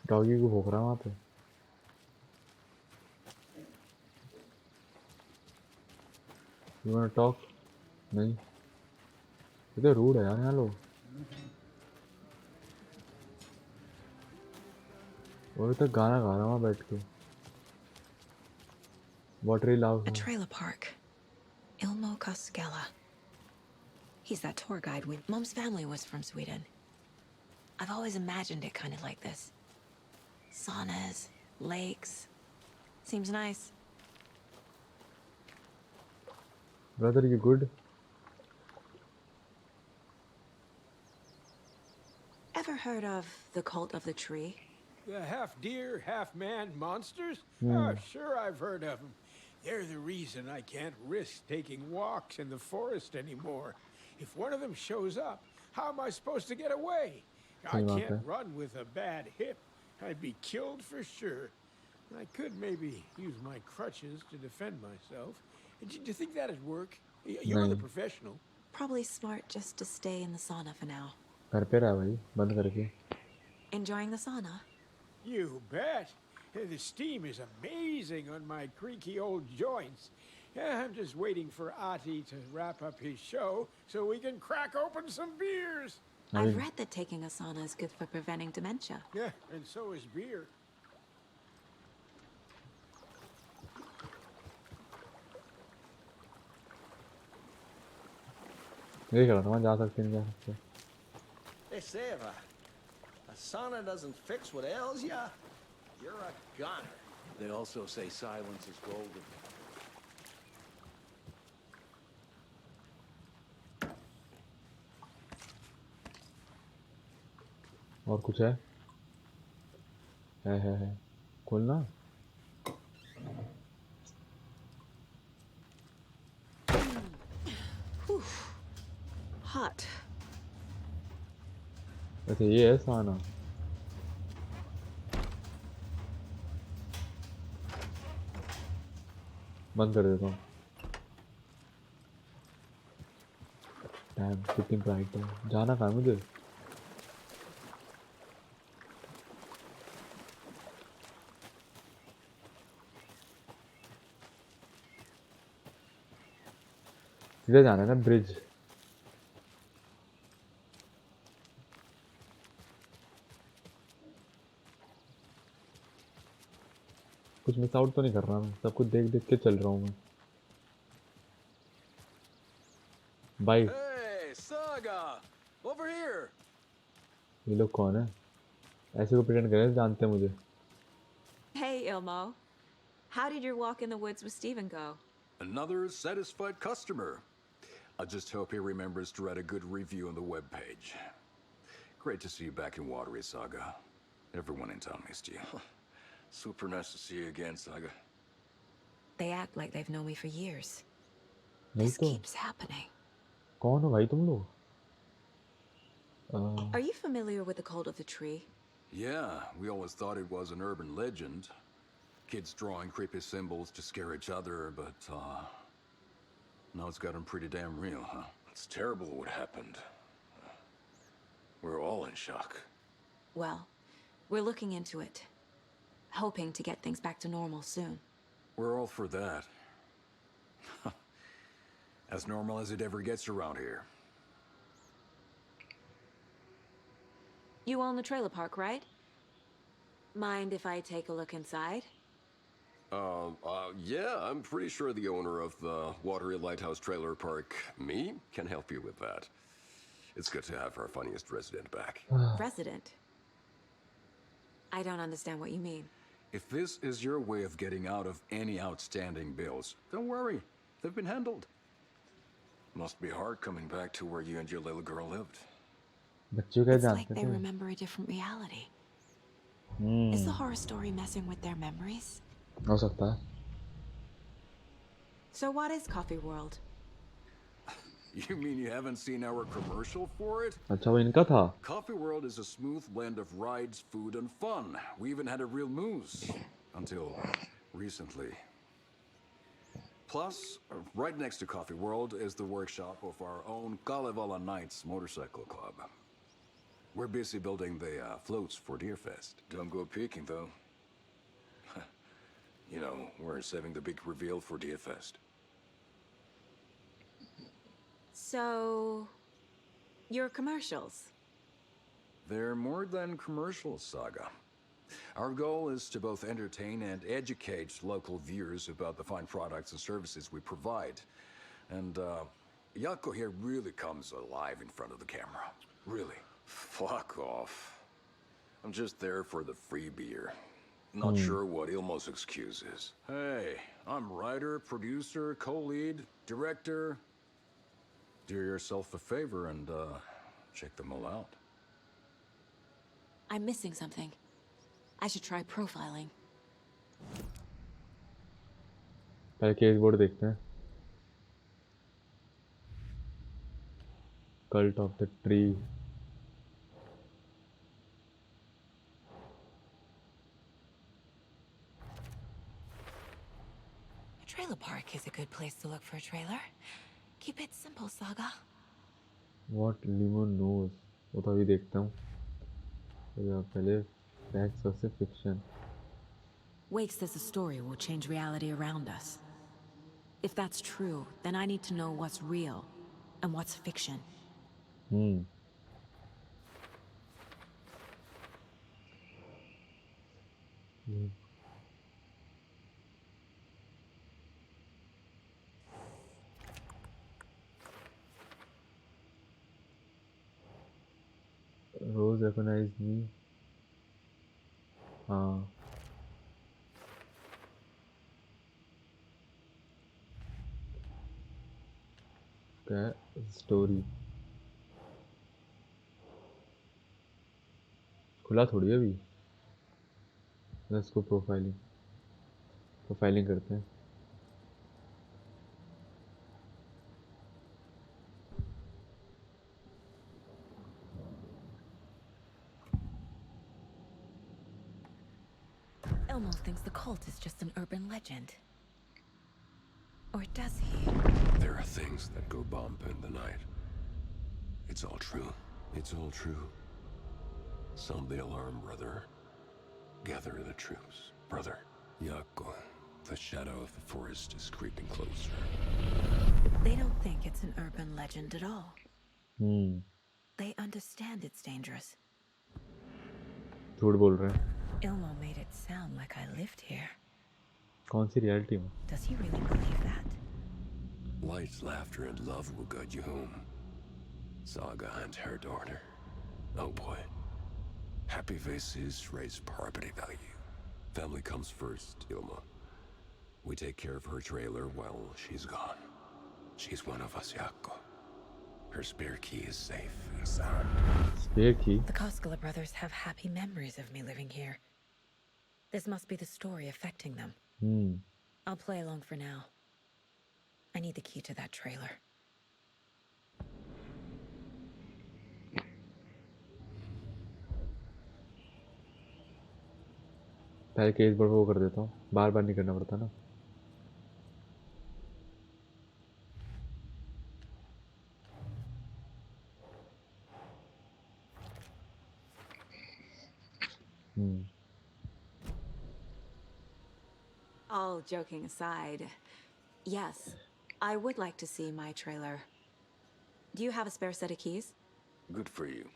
[SPEAKER 1] डॉगी को भौंक रहा है वहाँ पे। You wanna talk? नहीं। ये तो रूड है यार यहाँ लोग। और तक गाना गा रहा हूँ बैठ के। Watery loves
[SPEAKER 5] A
[SPEAKER 1] me.
[SPEAKER 5] trailer park. Ilmo Koskela. He's that tour guide Mom's family was from Sweden. I've always imagined it kind of like this. Saunas, lakes. Seems nice.
[SPEAKER 1] Brother, you good?
[SPEAKER 5] Ever heard of the Cult of the Tree?
[SPEAKER 8] The half-deer, half-man monsters? Oh, sure I've heard of them. They're the reason I can't risk taking walks in the forest anymore. If one of them shows up, how am I supposed to get away? I can't run with a bad hip. I'd be killed for sure. I could maybe use my crutches to defend myself. Do you think that'd work? You're the professional.
[SPEAKER 5] Probably smart just to stay in the sauna for now.
[SPEAKER 1] घर पे रहा भाई, बंद करके।
[SPEAKER 5] Enjoying the sauna?
[SPEAKER 8] You bet. The steam is amazing on my creaky old joints. I'm just waiting for Ati to wrap up his show so we can crack open some beers.
[SPEAKER 5] I've read that taking a sauna is good for preventing dementia.
[SPEAKER 8] Yeah, and so is beer.
[SPEAKER 1] देख रहा था मैं, जा सकते नहीं जा सकते।
[SPEAKER 9] They say if a sauna doesn't fix what ails ya, you're a goner.
[SPEAKER 3] They also say silence is golden.
[SPEAKER 1] और कुछ है? है खोलना।
[SPEAKER 5] Hot.
[SPEAKER 1] अच्छा ये है साना। बंद कर देता हूँ। डैम कितनी ब्राइट है। जाना कहाँ है मुझे? सीधे जाना है ना, ब्रिज। कुछ मिस आउट तो नहीं कर रहा मैं, सब कुछ देख देख के चल रहा हूँ मैं। Bye.
[SPEAKER 3] Hey, Saga! Over here!
[SPEAKER 1] ये लोग कौन है? ऐसे को प्रिटेंड कर रहे हैं जानते हैं मुझे।
[SPEAKER 5] Hey, Ilmo. How did your walk in the woods with Steven go?
[SPEAKER 6] Another satisfied customer. I just hope he remembers to write a good review on the webpage. Great to see you back in Watery, Saga. Everyone in town missed you.
[SPEAKER 3] Super nice to see you again, Saga.
[SPEAKER 5] They act like they've known me for years.
[SPEAKER 1] नहीं
[SPEAKER 5] This
[SPEAKER 1] तो
[SPEAKER 5] keeps happening.
[SPEAKER 1] कौन हो भाई तुम लोग?
[SPEAKER 5] Are you familiar with the Cult of the Tree?
[SPEAKER 6] Yeah, we always thought it was an urban legend. Kids drawing creepy symbols to scare each other, but,
[SPEAKER 10] Now it's gotten pretty damn real, huh?
[SPEAKER 3] It's terrible what happened. We're all in shock.
[SPEAKER 5] Well, we're looking into it, hoping to get things back to normal soon.
[SPEAKER 10] We're all for that. As normal as it ever gets around here.
[SPEAKER 5] You own the trailer park, right? Mind if I take a look inside?
[SPEAKER 11] Yeah, I'm pretty sure the owner of the Watery Lighthouse Trailer Park, me, can help you with that. It's good to have our funniest resident back.
[SPEAKER 5] Resident? I don't understand what you mean.
[SPEAKER 10] If this is your way of getting out of any outstanding bills, don't worry. They've been handled.
[SPEAKER 3] Must be hard coming back to where you and your little girl lived.
[SPEAKER 1] बच्चों क्या
[SPEAKER 5] It's like
[SPEAKER 1] जानते
[SPEAKER 5] they
[SPEAKER 1] थे?
[SPEAKER 5] remember a different reality. Is the horror story messing with their memories?
[SPEAKER 1] हो सकता है.
[SPEAKER 5] So what is Coffee World?
[SPEAKER 10] You mean you haven't seen our commercial for it?
[SPEAKER 1] अच्छा वो इनका था.
[SPEAKER 10] Coffee World is a smooth blend of rides, food, and fun. We even had a real moose. Until recently. Plus, right next to Coffee World is the workshop of our own Kalevala Knights motorcycle club. We're busy building the floats for Deerfest.
[SPEAKER 3] Don't go peeking, though. You know, we're saving the big reveal for Deerfest.
[SPEAKER 5] So, your commercials?
[SPEAKER 10] They're more than commercials, Saga. Our goal is to both entertain and educate local viewers about the fine products and services we provide. And, Yako here really comes alive in front of the camera. Really.
[SPEAKER 3] Fuck off. I'm just there for the free beer. Not sure what Ilmo's excuse is.
[SPEAKER 10] Hey, I'm writer, producer, co-lead, director. Do yourself a favor and, check them all out.
[SPEAKER 5] I'm missing something. I should try profiling.
[SPEAKER 1] पहले case board देखते हैं. Cult of the Tree.
[SPEAKER 5] A trailer park is a good place to look for a trailer. Keep it simple, Saga.
[SPEAKER 1] What Lemon knows. वो तो अभी देखता हूँ. तो पहले facts versus fiction.
[SPEAKER 5] Wake says the story will change reality around us. If that's true, then I need to know what's real and what's fiction.
[SPEAKER 1] Rose recognized me. हाँ. क्या story खुला थोड़ी है अभी. इसको प्रोफाइलिंग करते हैं.
[SPEAKER 5] Elmo thinks the cult is just an urban legend. Or does he?
[SPEAKER 11] There are things that go bump in the night. It's all true. It's all true. Sound the alarm, brother. Gather the troops, brother. Yako, the shadow of the forest is creeping closer.
[SPEAKER 5] They don't think it's an urban legend at all. They understand it's dangerous.
[SPEAKER 1] झूठ बोल रहे हैं.
[SPEAKER 5] Ilmo made it sound like I lived here.
[SPEAKER 1] कौन सी reality में?
[SPEAKER 5] Does he really believe that?
[SPEAKER 11] Light, laughter, and love will guide you home. Saga and her daughter. Oh boy. Happy faces raise property value. Family comes first, Ilma. We take care of her trailer while she's gone. She's one of us, Yako. Her spare key is safe and sound.
[SPEAKER 1] Spare key?
[SPEAKER 5] The Koskela brothers have happy memories of me living here. This must be the story affecting them. I'll play along for now. I need the key to that trailer.
[SPEAKER 1] पहले case board वो कर देता हूँ. बार बार नहीं करना पड़ता ना.
[SPEAKER 5] All joking aside, yes, I would like to see my trailer. Do you have a spare set of keys?
[SPEAKER 11] Good for you.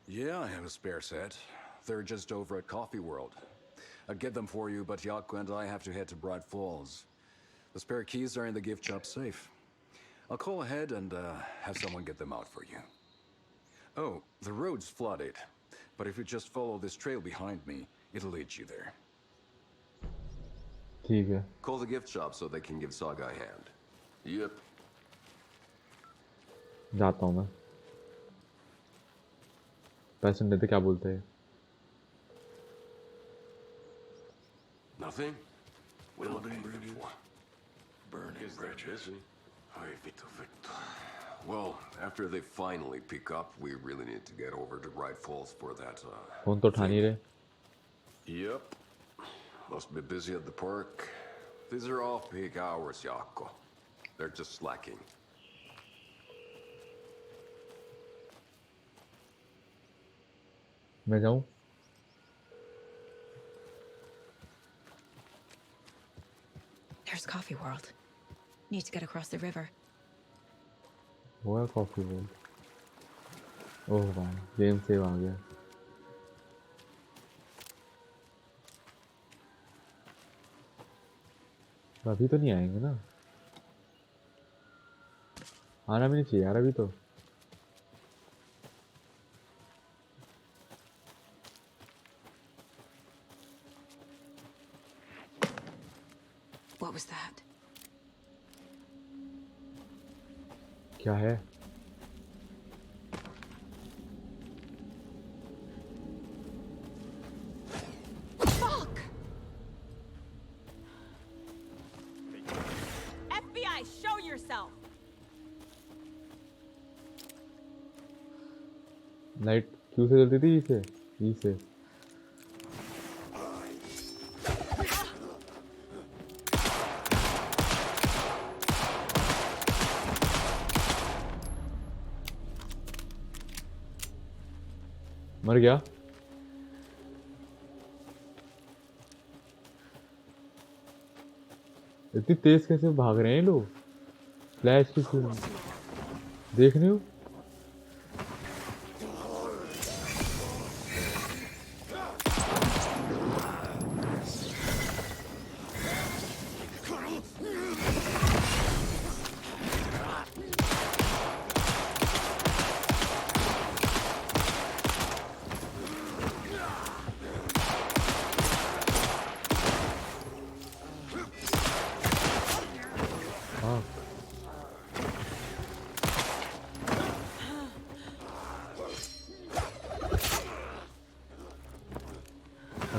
[SPEAKER 10] Yeah, I have a spare set. They're just over at Coffee World. I'd get them for you, but Yaku and I have to head to Bright Falls. The spare keys are in the gift shop safe. I'll call ahead and have someone get them out for you. Oh, the road's flooded, but if you just follow this trail behind me, it'll lead you there.
[SPEAKER 1] ठीक है.
[SPEAKER 11] Call the gift shop so they can give Saga a hand. Yep.
[SPEAKER 1] जाता हूँ मैं. पैसे नहीं देते क्या बोलते हैं?
[SPEAKER 11] Nothing? Building bridges. Burning bridges. Ay, Vito, Victor. Well, after they finally pick up, we really need to get over to Bright Falls for that,
[SPEAKER 1] phone तो उठा नहीं रहे.
[SPEAKER 11] Yep. Must be busy at the park. These are off-peak hours, Jaakko. They're just slacking.
[SPEAKER 1] मैं जाऊँ?
[SPEAKER 5] There's Coffee World. Need to get across the river.
[SPEAKER 1] वो है coffee world. ओह भाई, game save आ गया. अभी तो नहीं आएंगे ना? आना भी नहीं चाहिए यार अभी तो.
[SPEAKER 5] What was that?
[SPEAKER 1] क्या है?
[SPEAKER 5] Fuck! FBI, show yourself!
[SPEAKER 1] Light क्यों से जलती थी इसे? इसे. मर गया. इतनी तेज कैसे भाग रहे हैं लोग? फ्लैश की स्पीड देख रहे हो?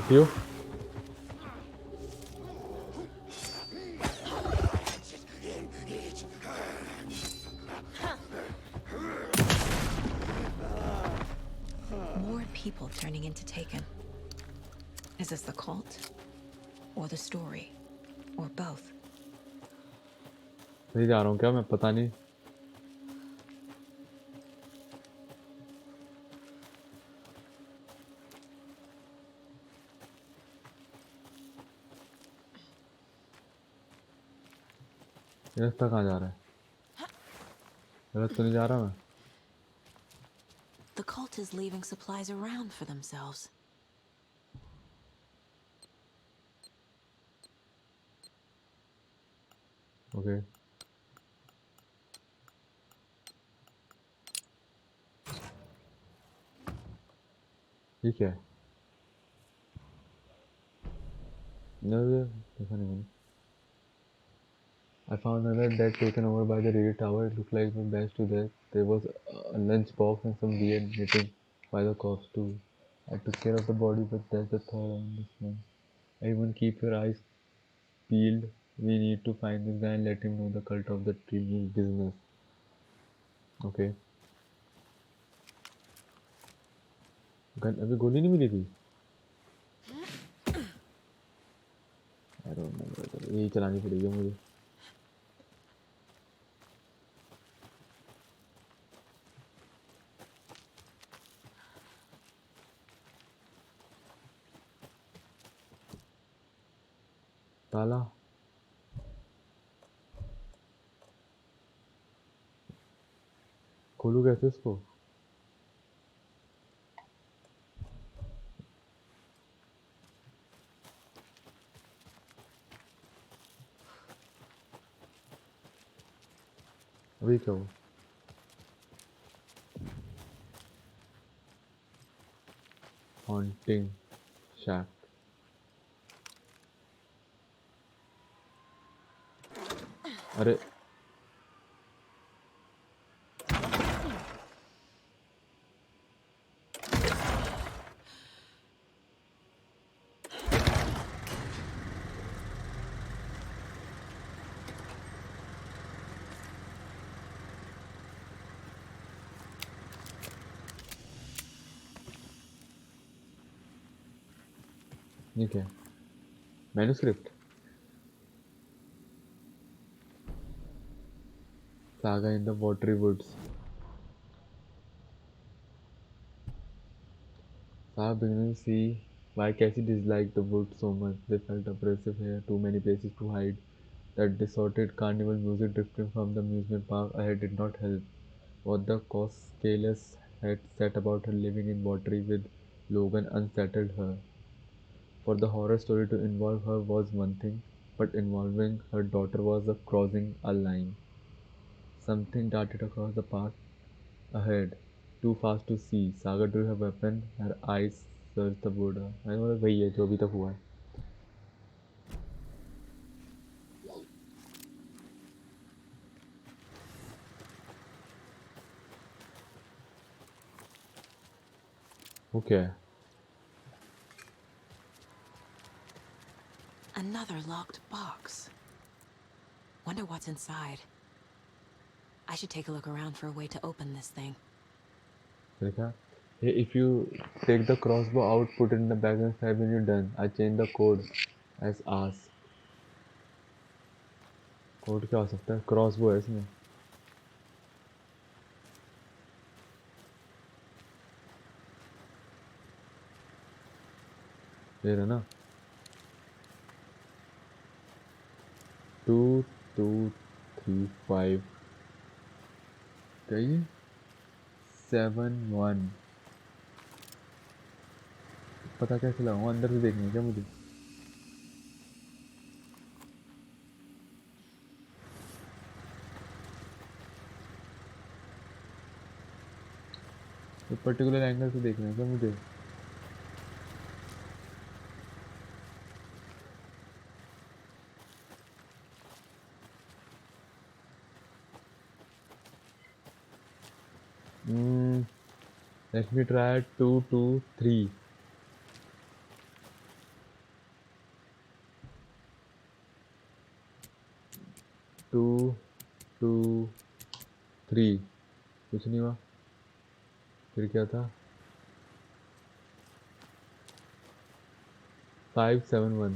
[SPEAKER 1] You?
[SPEAKER 5] More people turning into Taken. Is this the cult? Or the story? Or both?
[SPEAKER 1] नहीं जा रहा हूँ क्या मैं? पता नहीं. रास्ता कहाँ जा रहा है? गलत तो नहीं जा रहा मैं?
[SPEAKER 5] The cult is leaving supplies around for themselves.
[SPEAKER 1] Okay. ये क्या है? देखा नहीं मैंने. I found another dead taken over by the radio tower. It looked like the best to death. There was a lunch box and some weird knitting by the corpse too. I took care of the body, but that's the third on this one. Everyone keep your eyes peeled. We need to find this guy and let him know the cult of the tree business. Okay. अभी गोली नहीं मिली थी? I don't know. यही चलानी पड़ेगी मुझे. ताला खोलूँ कैसे इसको? अभी क्या हुआ? Haunting shack. अरे ये क्या है? Manuscript. Saga in the watery woods. Saga beginning to see why Cassie disliked the woods so much. They felt oppressive here, too many places to hide. That distorted carnival music drifting from the amusement park ahead did not help. What the Coscales had said about her living in Watery with Logan unsettled her. For the horror story to involve her was one thing, but involving her daughter was a crossing a line. Something darted across the path ahead, too fast to see. Saga drew her weapon, her eyes searched the border. मैंने बोला वही है जो अभी तक हुआ है. वो क्या है?
[SPEAKER 5] Another locked box. Wonder what's inside. I should take a look around for a way to open this thing.
[SPEAKER 1] देखा? Hey, if you take the crossbow out, put it in the bag and stab when you're done. I changed the code as asked. Code क्या हो सकता है? Crossbow है इसमें. ये रहा ना. 2235 क्या ये? 71. पता कैसे लगाऊंगा? अंदर से देखना है क्या मुझे? तो पर्टिकुलर एंगल से देखना है क्या मुझे? Let me try 223. 223 कुछ नहीं हुआ. फिर क्या था? 571.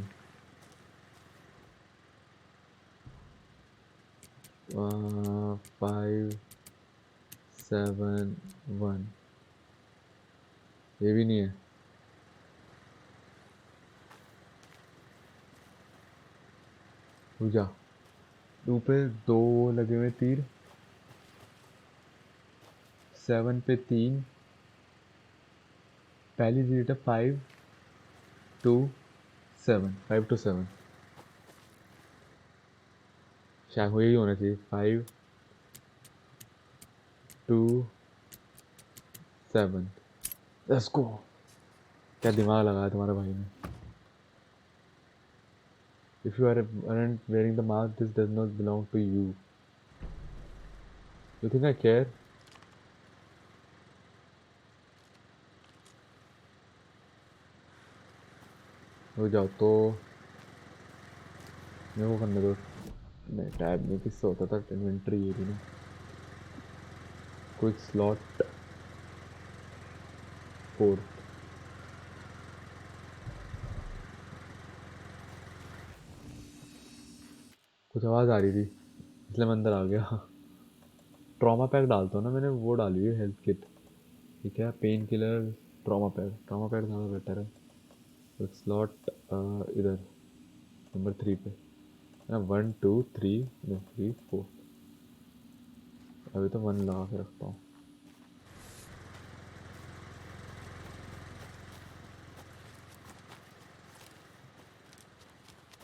[SPEAKER 1] 571. ये भी नहीं है. रुक जा. 2 पे 2 लगे हुए तीर. 7 पे 3. पहली डिजिट है 5 2 7. 5 to 7 शायद यही होना चाहिए. 5 2 7. लेट्स गो. क्या दिमाग लगाया तुम्हारे भाई ने. If you aren't wearing the mask, this does not belong to you. You think I care? हो जाओ तो मेरे को करने दो. नहीं टैब में किससे होता था? इन्वेंट्री ये भी ना. Quick slot 4. कुछ आवाज़ आ रही थी इसलिए मैं अंदर आ गया. ट्रॉमा पैक डालता हूँ ना मैंने. वो डाली है हेल्थ किट. ठीक है. Pain killer trauma pack. Trauma pack ज़्यादा बेटर है. क्विक स्लॉट इधर. नंबर 3 पे ना 1 2 3 no 3 4 अभी तो 1 लगा के रखता हूँ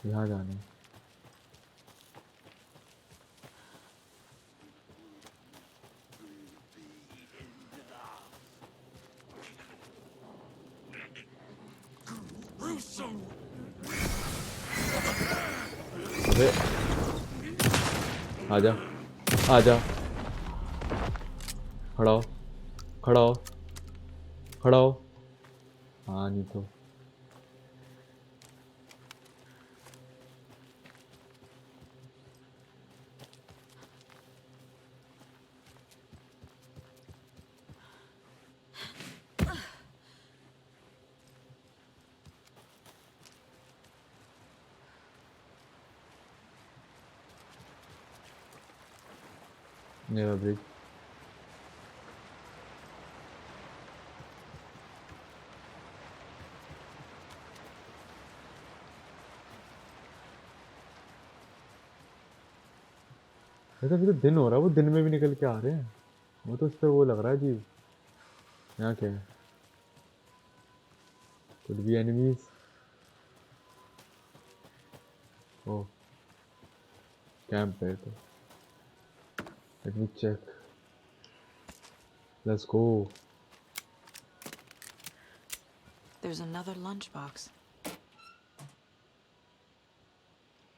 [SPEAKER 1] यहाँ जाना है अबे आजा आजा खड़ा हो खड़ा हो खड़ा हो हाँ नहीं तो नेवर ब्रिज वैसे अभी तो दिन हो रहा है वो दिन में भी निकल के आ रहे हैं वो तो उस पर वो लग रहा है जी यहाँ क्या है कुछ भी एनिमीज ओ कैंप है तो let me check let's go
[SPEAKER 5] There's another lunchbox.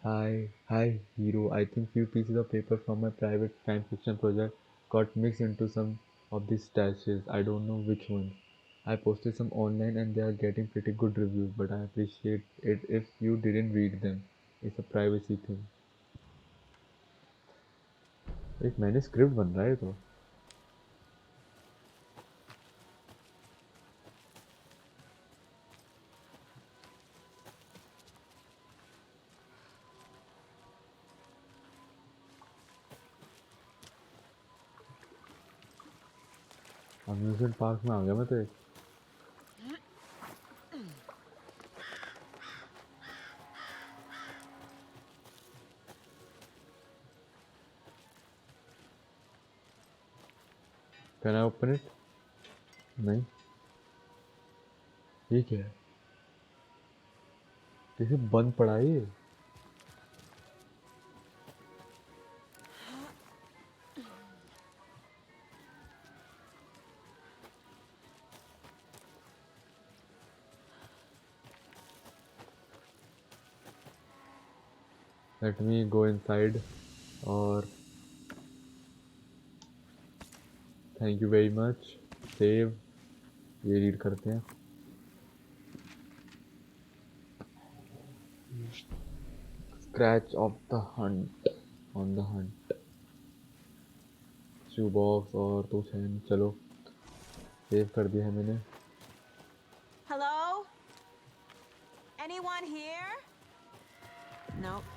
[SPEAKER 1] Hi, hero. I think few pieces of paper from my private fan fiction project got mixed into some of these stashes. I don't know which ones. I posted some online and they are getting pretty good reviews, but I appreciate it if you didn't read them. It's a privacy thing. एक मैंने script बन रहा है तो amusement park में आ गया मैं तो एक कैन आई ओपन इट नहीं ठीक है किसे बंद पड़ा है ये लेट मी गो इनसाइड और thank you very much save ये रीड करते हैं scratch of the Hunt on the Hunt shoe box और तो चैन चलो सेव कर दिया है मैंने
[SPEAKER 5] Hello? Anyone here? Nope.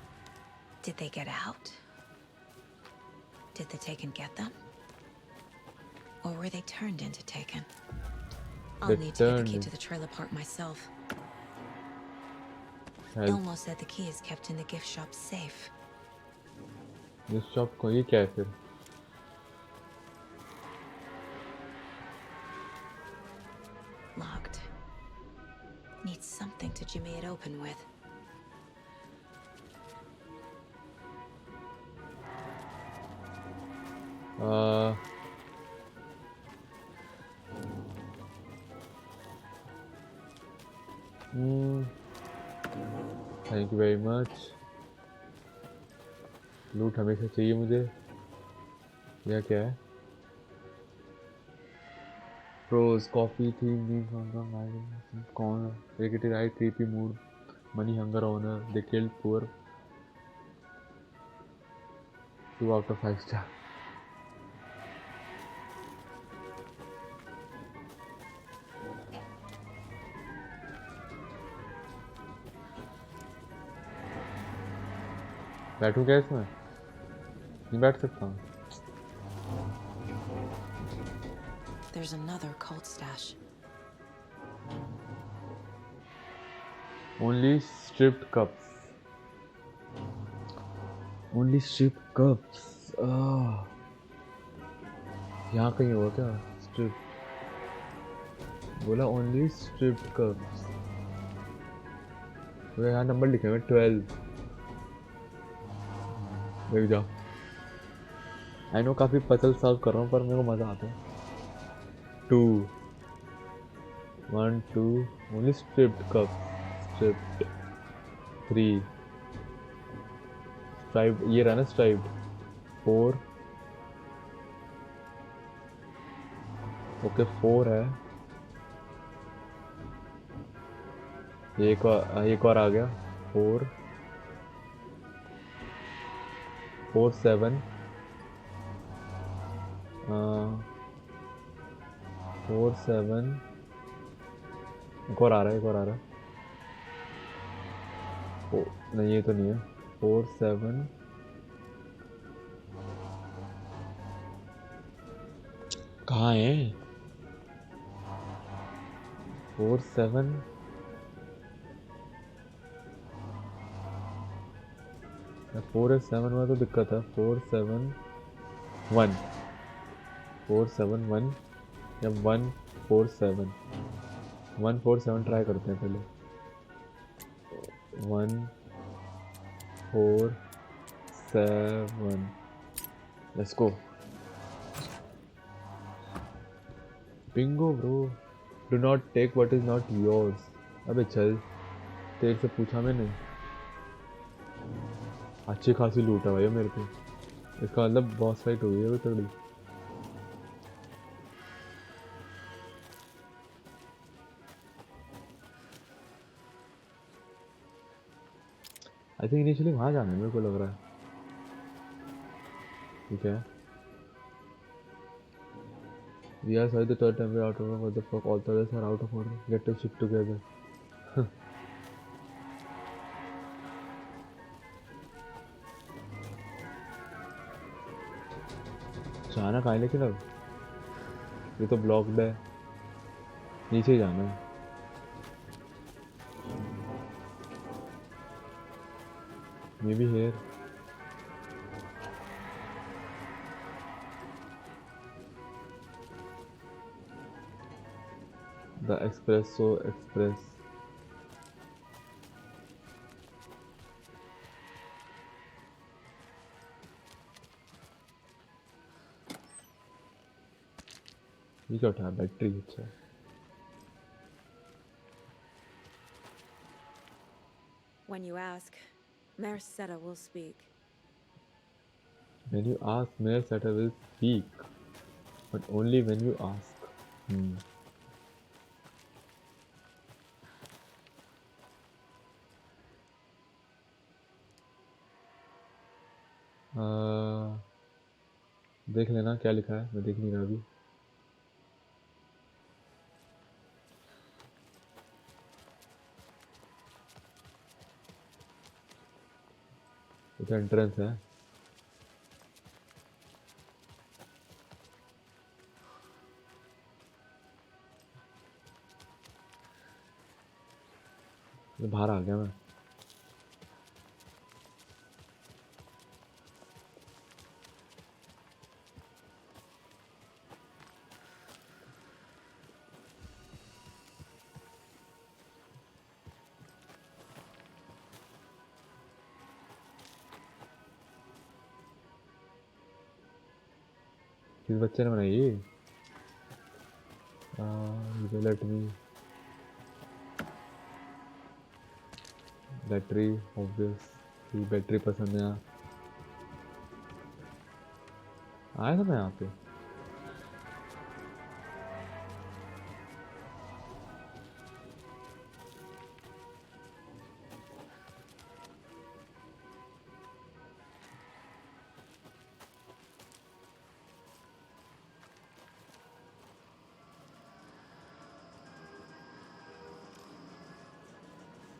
[SPEAKER 5] Did they get out? Did the Taken get them? Or were they turned into Taken? I'll need to get the key to the trailer park myself. Elmo said the key is kept in the gift shop safe.
[SPEAKER 1] gift shop को ये क्या है फिर
[SPEAKER 5] Locked. Need something to jimmy it open with.
[SPEAKER 1] Thank you very much लूट हमेशा चाहिए मुझे यह क्या है प्रोज कॉफी थी कौन cricket right creepy mood money hunger honour they killed poor 2 out of 5 star बैठूं क्या इसमें नहीं बैठ सकता हूँ
[SPEAKER 5] There's another cult stash.
[SPEAKER 1] Only stripped cups only strip cups. यहाँ कहीं होगा क्या स्ट्रिप? बोला ओनली स्ट्रिप कप्स। तो यहाँ नंबर लिखे हुए 12। देख जा। आई नो काफ़ी पजल सॉल्व कर रहा हूँ पर मेरे को मज़ा आता है। 2 1 2 only striped cups. Striped 3 striped, ये रहा ना स्ट्राइप्ड। 4 ओके 4 है। ये एक और आ गया। 4 4 7 4 7 एक और आ रहा है, एक और आ रहा है। नहीं ये तो नहीं है। 4 7 कहाँ है? 4 7 4 7 में तो दिक्कत है। 4 7 1 4 7 1 या 1 4 7 1 4 7 ट्राई करते हैं पहले। 1 4 7 let's go. Bingo bro. Do not take what is not yours. अबे चल, तेरे से पूछा मैंने। अच्छी खासी लूट है भाई मेरे पे। इसका मतलब बॉस फाइट हुई है वो तगड़ी। आई थिंक इनिशियली वहाँ जाना है मेरे को लग रहा है। ठीक है। We are sorry the third time we're out of order. What the fuck? All the others are out of order. Get your shit together. जाना कहाँ है लेकिन अब? ये तो ब्लॉक्ड है। नीचे ही जाना है। Maybe here. The Espresso Express. ये क्या उठा? बैटरी। अच्छा।
[SPEAKER 5] When you ask, Mayor Seta will speak.
[SPEAKER 1] When you ask, Mayor Seta will speak, but only when you ask. देख लेना क्या लिखा है, मैं देख नहीं रहा अभी। एंट्रेंस है। बाहर आ गया मैं। किस बच्चे ने बनाई ये? Let me. Battery obvious. Battery पसंद है। आया था मैं यहाँ पे।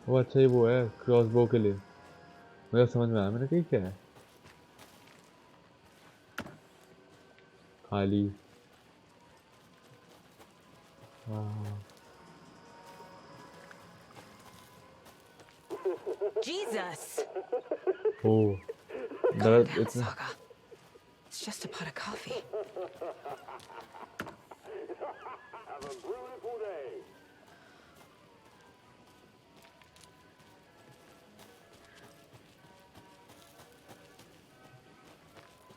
[SPEAKER 1] वो अच्छा ही वो है क्रॉसबो के लिए। मुझे समझ में आया, मैंने कही क्या है। खाली।
[SPEAKER 5] Jesus!
[SPEAKER 1] ओ
[SPEAKER 5] Calm down,
[SPEAKER 1] इतना
[SPEAKER 5] Saga. It's just a pot of coffee.
[SPEAKER 6] Have a beautiful day.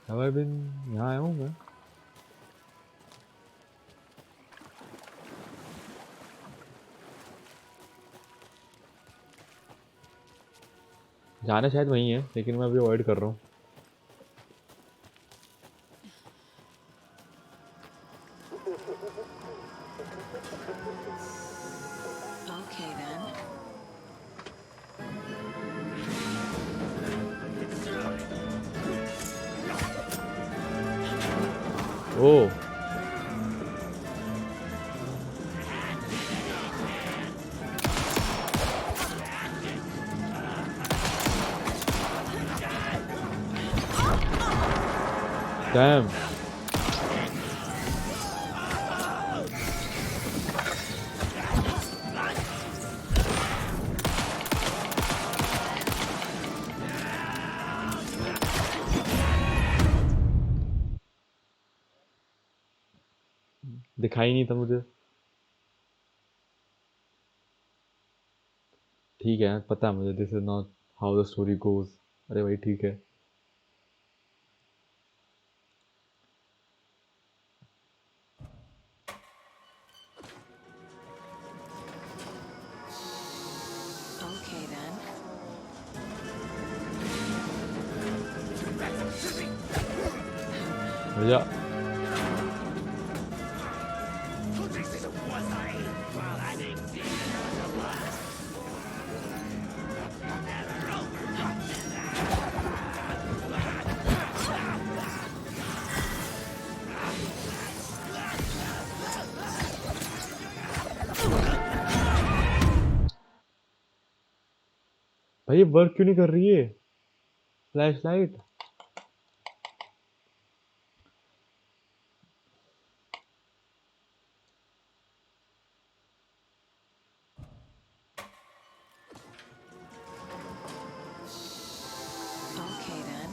[SPEAKER 1] Have I been यहाँ आया हूँ मैं? जाना शायद वहीं है, लेकिन मैं अभी अवॉइड कर रहा हूँ.
[SPEAKER 5] Okay then.
[SPEAKER 1] ओह, डैम. दिखाई नहीं था मुझे. ठीक है, पता है मुझे. This is not how the story goes. अरे भाई ठीक है.
[SPEAKER 5] Okay then.
[SPEAKER 1] भैया भाई, वर्क क्यों नहीं कर रही है फ्लैश लाइट?
[SPEAKER 5] Okay then.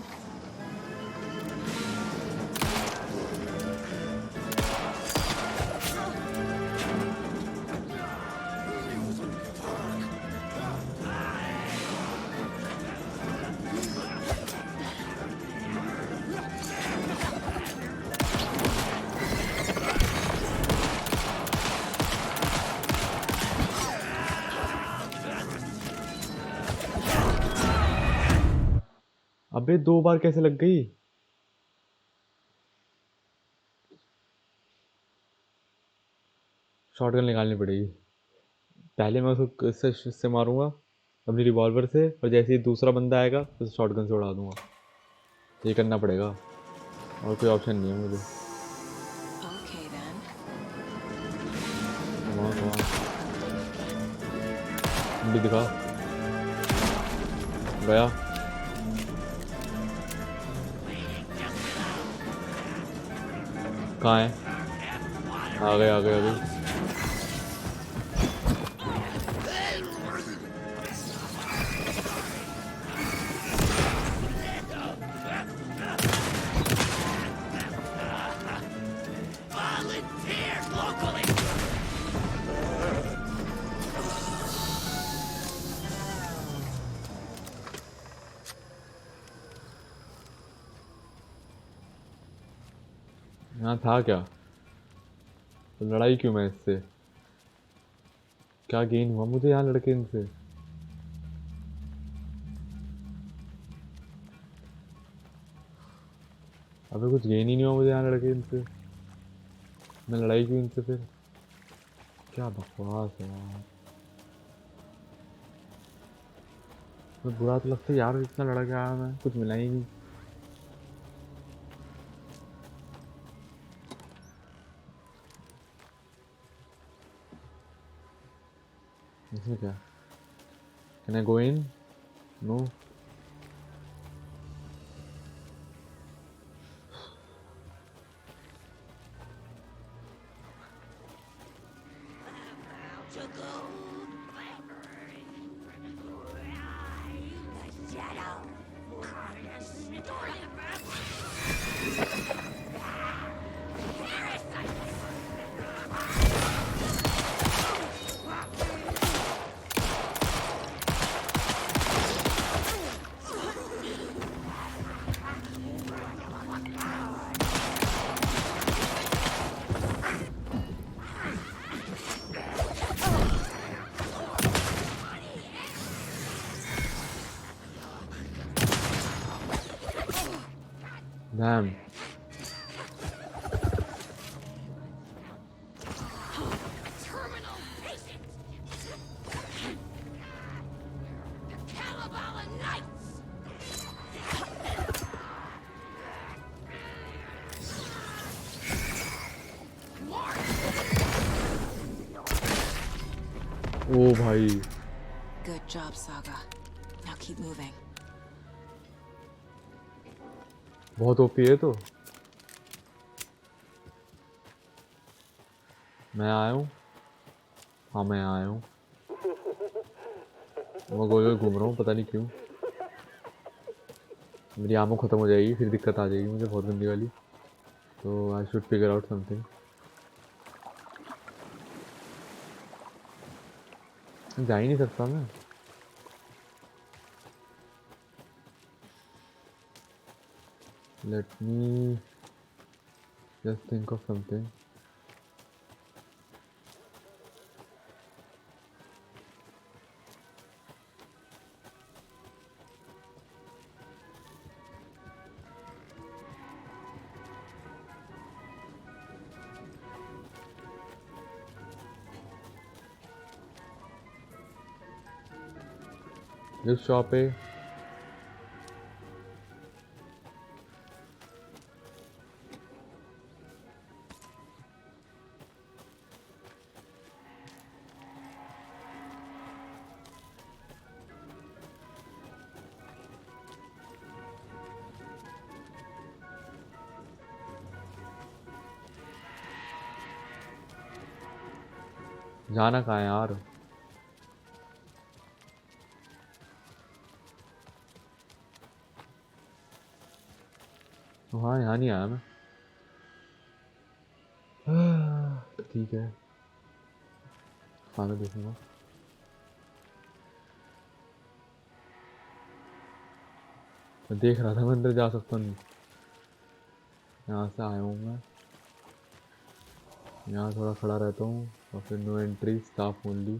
[SPEAKER 1] अबे 2 बार कैसे लग गई? शॉटगन निकालनी पड़ेगी. पहले मैं उसको इससे मारूंगा अपनी रिवॉल्वर से, और जैसे ही दूसरा बंदा आएगा तो शॉटगन से उड़ा दूंगा. ये करना पड़ेगा, और कोई ऑप्शन नहीं है मुझे.
[SPEAKER 5] Okay then.
[SPEAKER 1] Come on. भी दिखा. गया. कहाँ है? आ गए आ गए आ गए. यहाँ था क्या? तो लड़ाई क्यों मैं इससे? क्या गेन हुआ मुझे यहाँ लड़के इनसे? अबे कुछ गेन ही नहीं हुआ मुझे यहाँ लड़के इनसे. मैं लड़ाई क्यों इनसे फिर? क्या बकवास है यार. मैं बुरा तो लगता है यार, इतना लड़ा के आया मैं, कुछ मिला ही नहीं. इसमें क्या? Can I go in? No. Damn.
[SPEAKER 12] Terminal patient. The Kalevala Knights.
[SPEAKER 1] ओ भाई.
[SPEAKER 5] Good job, Saga. Now keep moving.
[SPEAKER 1] बहुत ओपी है तो. मैं आया हूँ. हाँ मैं आया हूँ. मैं गोल गोल घूम रहा हूँ पता नहीं क्यों. मेरी आमों खत्म हो जाएगी फिर दिक्कत आ जाएगी मुझे बहुत गंदी वाली. तो I should figure out something. जा ही नहीं सकता मैं. Let me just think of something. This shop है. जाना कहाँ है यार. हाँ यहाँ नहीं आया मैं. ठीक है. खाना देखूंगा. मैं देख रहा था मैं अंदर जा सकता नहीं. यहाँ से आया हूँ मैं. यहाँ थोड़ा खड़ा रहता हूँ और फिर no entry staff only.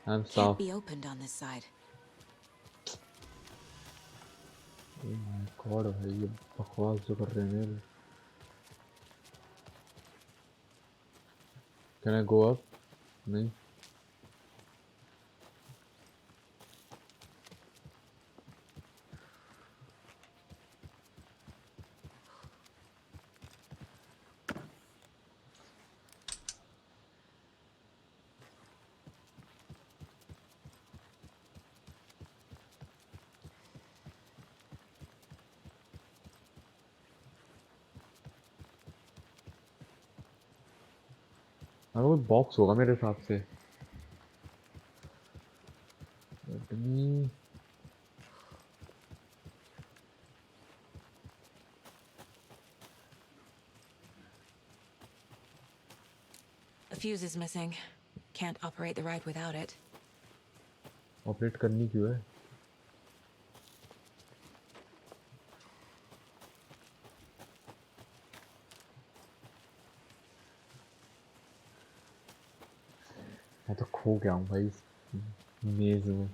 [SPEAKER 1] I am
[SPEAKER 5] Can't
[SPEAKER 1] staff.
[SPEAKER 5] be opened on this side.
[SPEAKER 1] God भाई ये बकवास जो कर रहे हैं मेरे. Can I go up? नहीं. हाँ कोई बॉक्स होगा मेरे हिसाब से. Let me-
[SPEAKER 5] A fuse is missing. Can't operate the ride without it.
[SPEAKER 1] Operate करनी क्यों है? मैं तो खो गया हूँ भाई इस मेज में.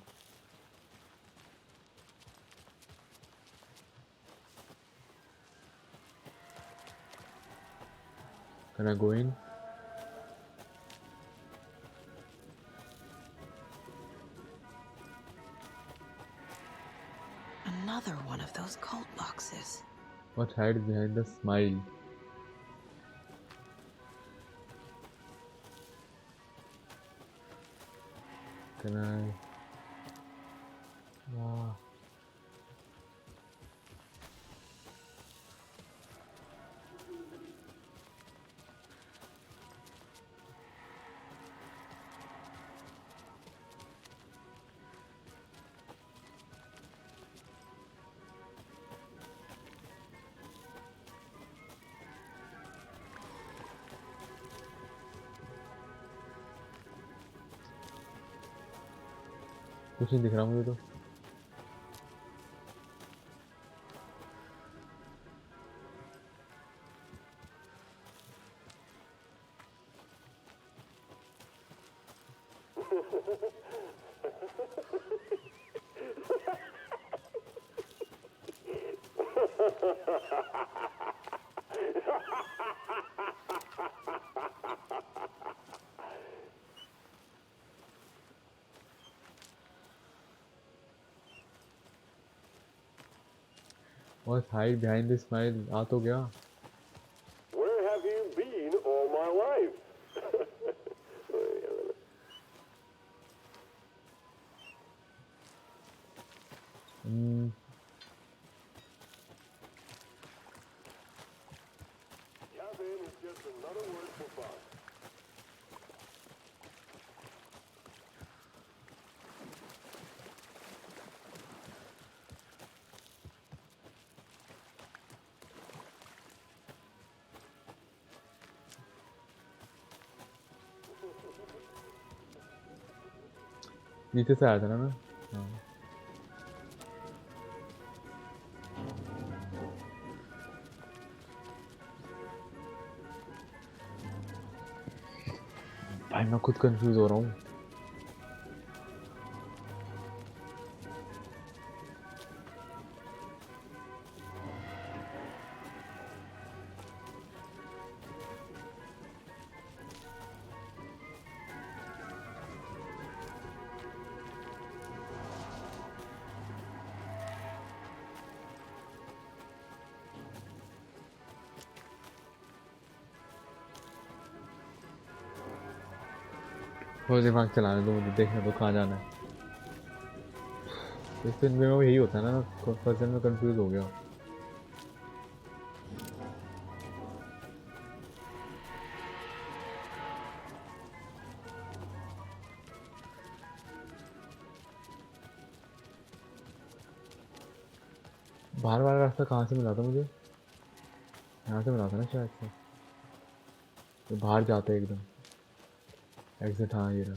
[SPEAKER 1] Can I go in?
[SPEAKER 5] Another one of those cult boxes.
[SPEAKER 1] What hides behind the smile? Can I? Wow. कुछ नहीं दिख रहा मुझे तो. What's hide behind the smile? आ तो गया.
[SPEAKER 13] Where have you been all my life? Cabin is just another word for fun.
[SPEAKER 1] नीचे से आया था ना मैं. हाँ. भाई मैं खुद कंफ्यूज हो रहा हूँ. वो दिमाग चलाने दो मुझे, देखने दो कहाँ जाना है. इस दिन में यही होता है ना, फर्स्ट दिन में कंफ्यूज हो गया. बाहर वाला रास्ता कहाँ से मिला था मुझे? यहाँ से मिला था ना शायद से. तो बाहर जाते हैं एकदम. एग्जिट, हाँ ये रहा.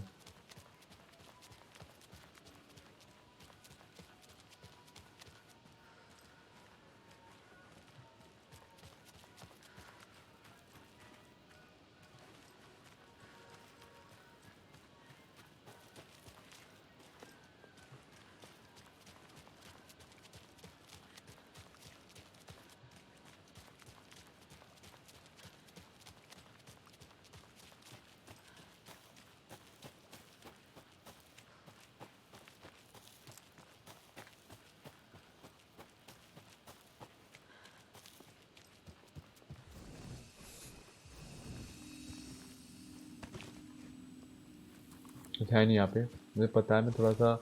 [SPEAKER 1] कुछ है नहीं यहाँ पे. मुझे पता है, मैं थोड़ा सा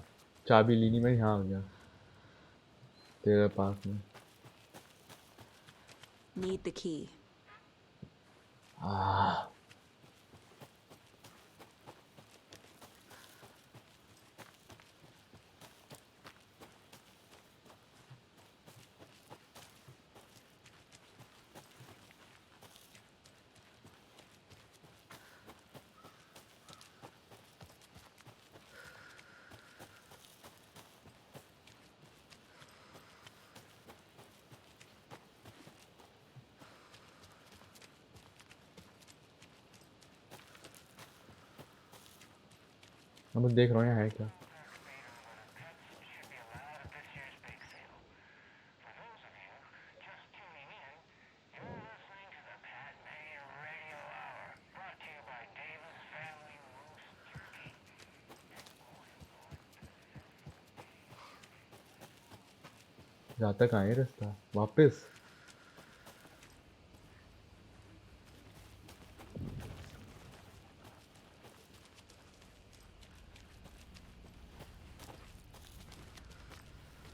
[SPEAKER 1] चाबी लेनी में यहाँ आ गया तेरे पास में.
[SPEAKER 5] Need the key.
[SPEAKER 1] अब मैं देख रहा हूँ यहाँ है क्या. जाता कहाँ है रास्ता वापस?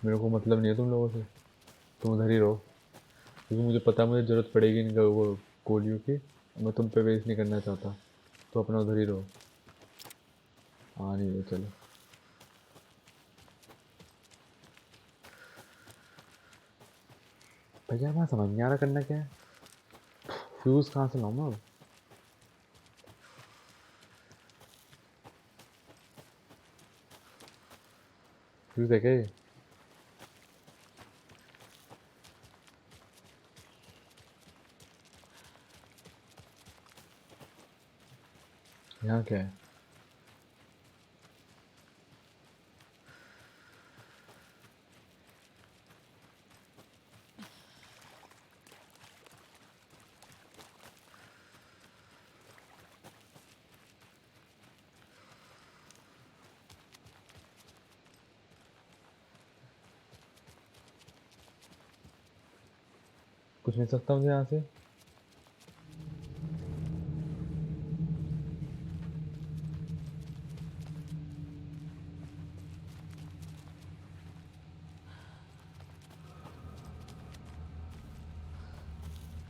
[SPEAKER 1] मेरे को मतलब नहीं है तुम लोगों से. तुम उधर ही रहो, क्योंकि मुझे पता है मुझे ज़रूरत पड़ेगी इनका वो गोलियों की. मैं तुम पे वेस्ट नहीं करना चाहता, तो अपना उधर ही रहो. हाँ नहीं है, चलो. भैया मैं समझ नहीं आ रहा करना क्या है. फ्यूज़ कहाँ से लाऊं मैं अब? फ्यूज़ है क्या ये? यहाँ क्या है? कुछ मिल सकता मुझे यहाँ से?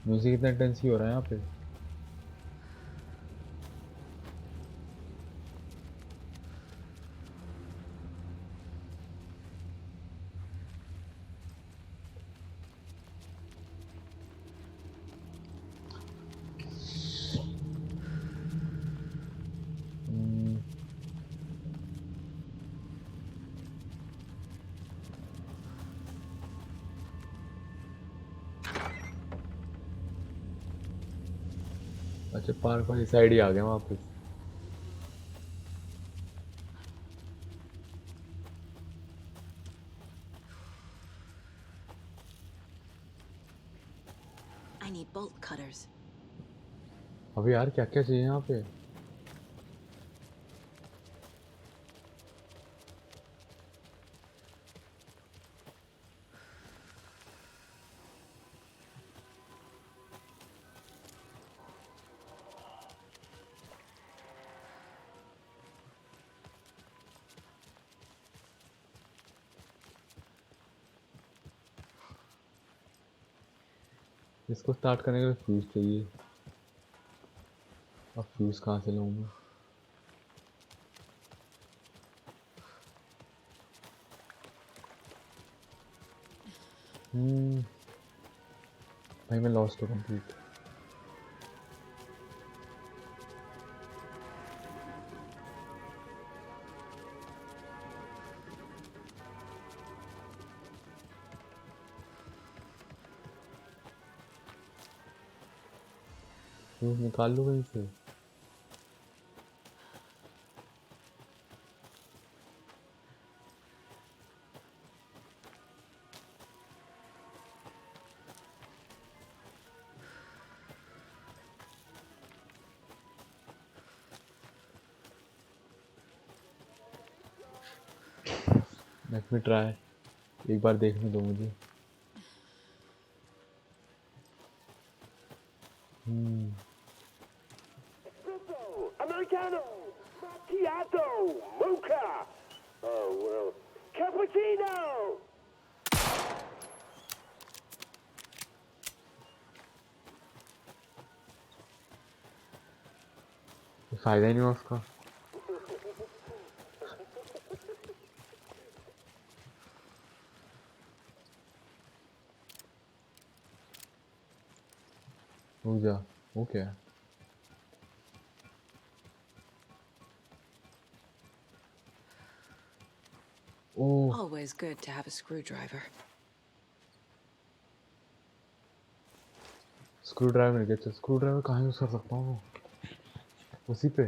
[SPEAKER 1] म्यूजिक इतना इंटेंस ही हो रहा है यहाँ पे। अच्छा, पार्क वाली साइड ही आ गए वापस।
[SPEAKER 5] I need bolt cutters.
[SPEAKER 1] अबे यार क्या क्या चाहिए यहाँ पे? इसको स्टार्ट करने के लिए फ्यूज चाहिए। अब फ्यूज कहाँ से लाऊंगा? भाई मैं लॉस्ट हूँ कंप्लीट। फ्यूज निकाल लूँ कहीं से? लेट मी ट्राई, एक बार देखने दो मुझे।
[SPEAKER 13] Espresso, Americano, macchiato, mocha. Oh, well, cappuccino.
[SPEAKER 1] फायदा ही नहीं हुआ उसका। रुक जा, वो क्या है? Oh,
[SPEAKER 5] Always good to have a screwdriver.
[SPEAKER 1] Screwdriver मिल गया। स्क्रू ड्राइवर कहाँ यूज कर सकता हूँ? उसी पे।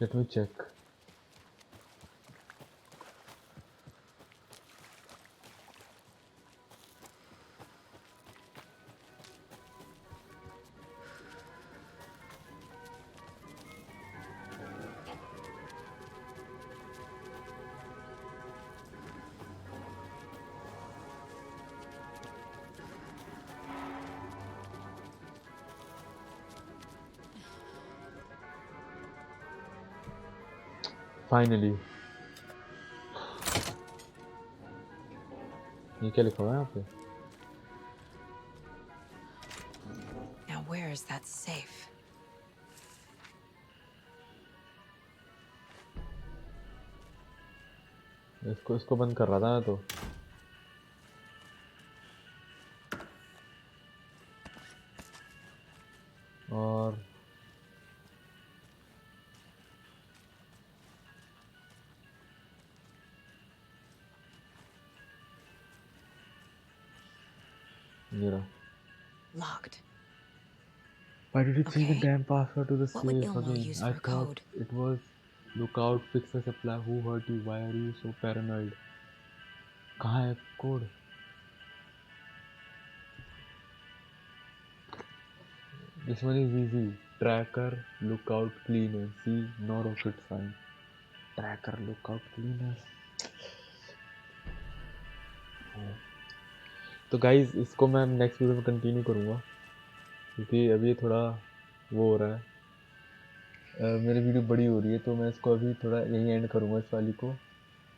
[SPEAKER 1] Let me check. फाइनली। ये क्या लिखा हुआ है यहाँ पे?
[SPEAKER 5] Now where is that safe?
[SPEAKER 1] इसको बंद कर रहा था मैं तो। और मेरा
[SPEAKER 5] Locked.
[SPEAKER 1] Why did you change the
[SPEAKER 5] Okay.
[SPEAKER 1] damn password to the
[SPEAKER 5] What would
[SPEAKER 1] safe
[SPEAKER 5] Ilmo
[SPEAKER 1] again?
[SPEAKER 5] use
[SPEAKER 1] I
[SPEAKER 5] for a
[SPEAKER 1] thought
[SPEAKER 5] code?
[SPEAKER 1] it was look out, fix the supply. Who hurt you? Why are you so paranoid? कहाँ है code? This one is easy. Tracker, lookout, cleaner. See, no rocket sign. Tracker, lookout, cleaner. तो guys इसको मैं next video में continue करूँगा, क्योंकि अभी थोड़ा वो हो रहा है, मेरी वीडियो बड़ी हो रही है, तो मैं इसको अभी थोड़ा यहीं एंड करूँगा इस वाली को,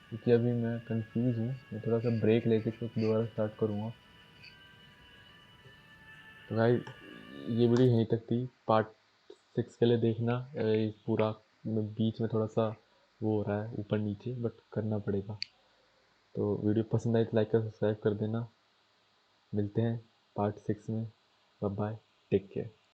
[SPEAKER 1] क्योंकि अभी मैं कंफ्यूज हूँ। मैं थोड़ा सा ब्रेक लेके इसको दोबारा स्टार्ट करूँगा। तो गाइस ये वीडियो यहीं तक थी। पार्ट 6 के लिए देखना। पूरा बीच में थोड़ा सा वो हो रहा है ऊपर नीचे, बट करना पड़ेगा। तो वीडियो पसंद आई तो लाइक और सब्सक्राइब कर देना। मिलते हैं पार्ट 6 में। Bye bye, take care.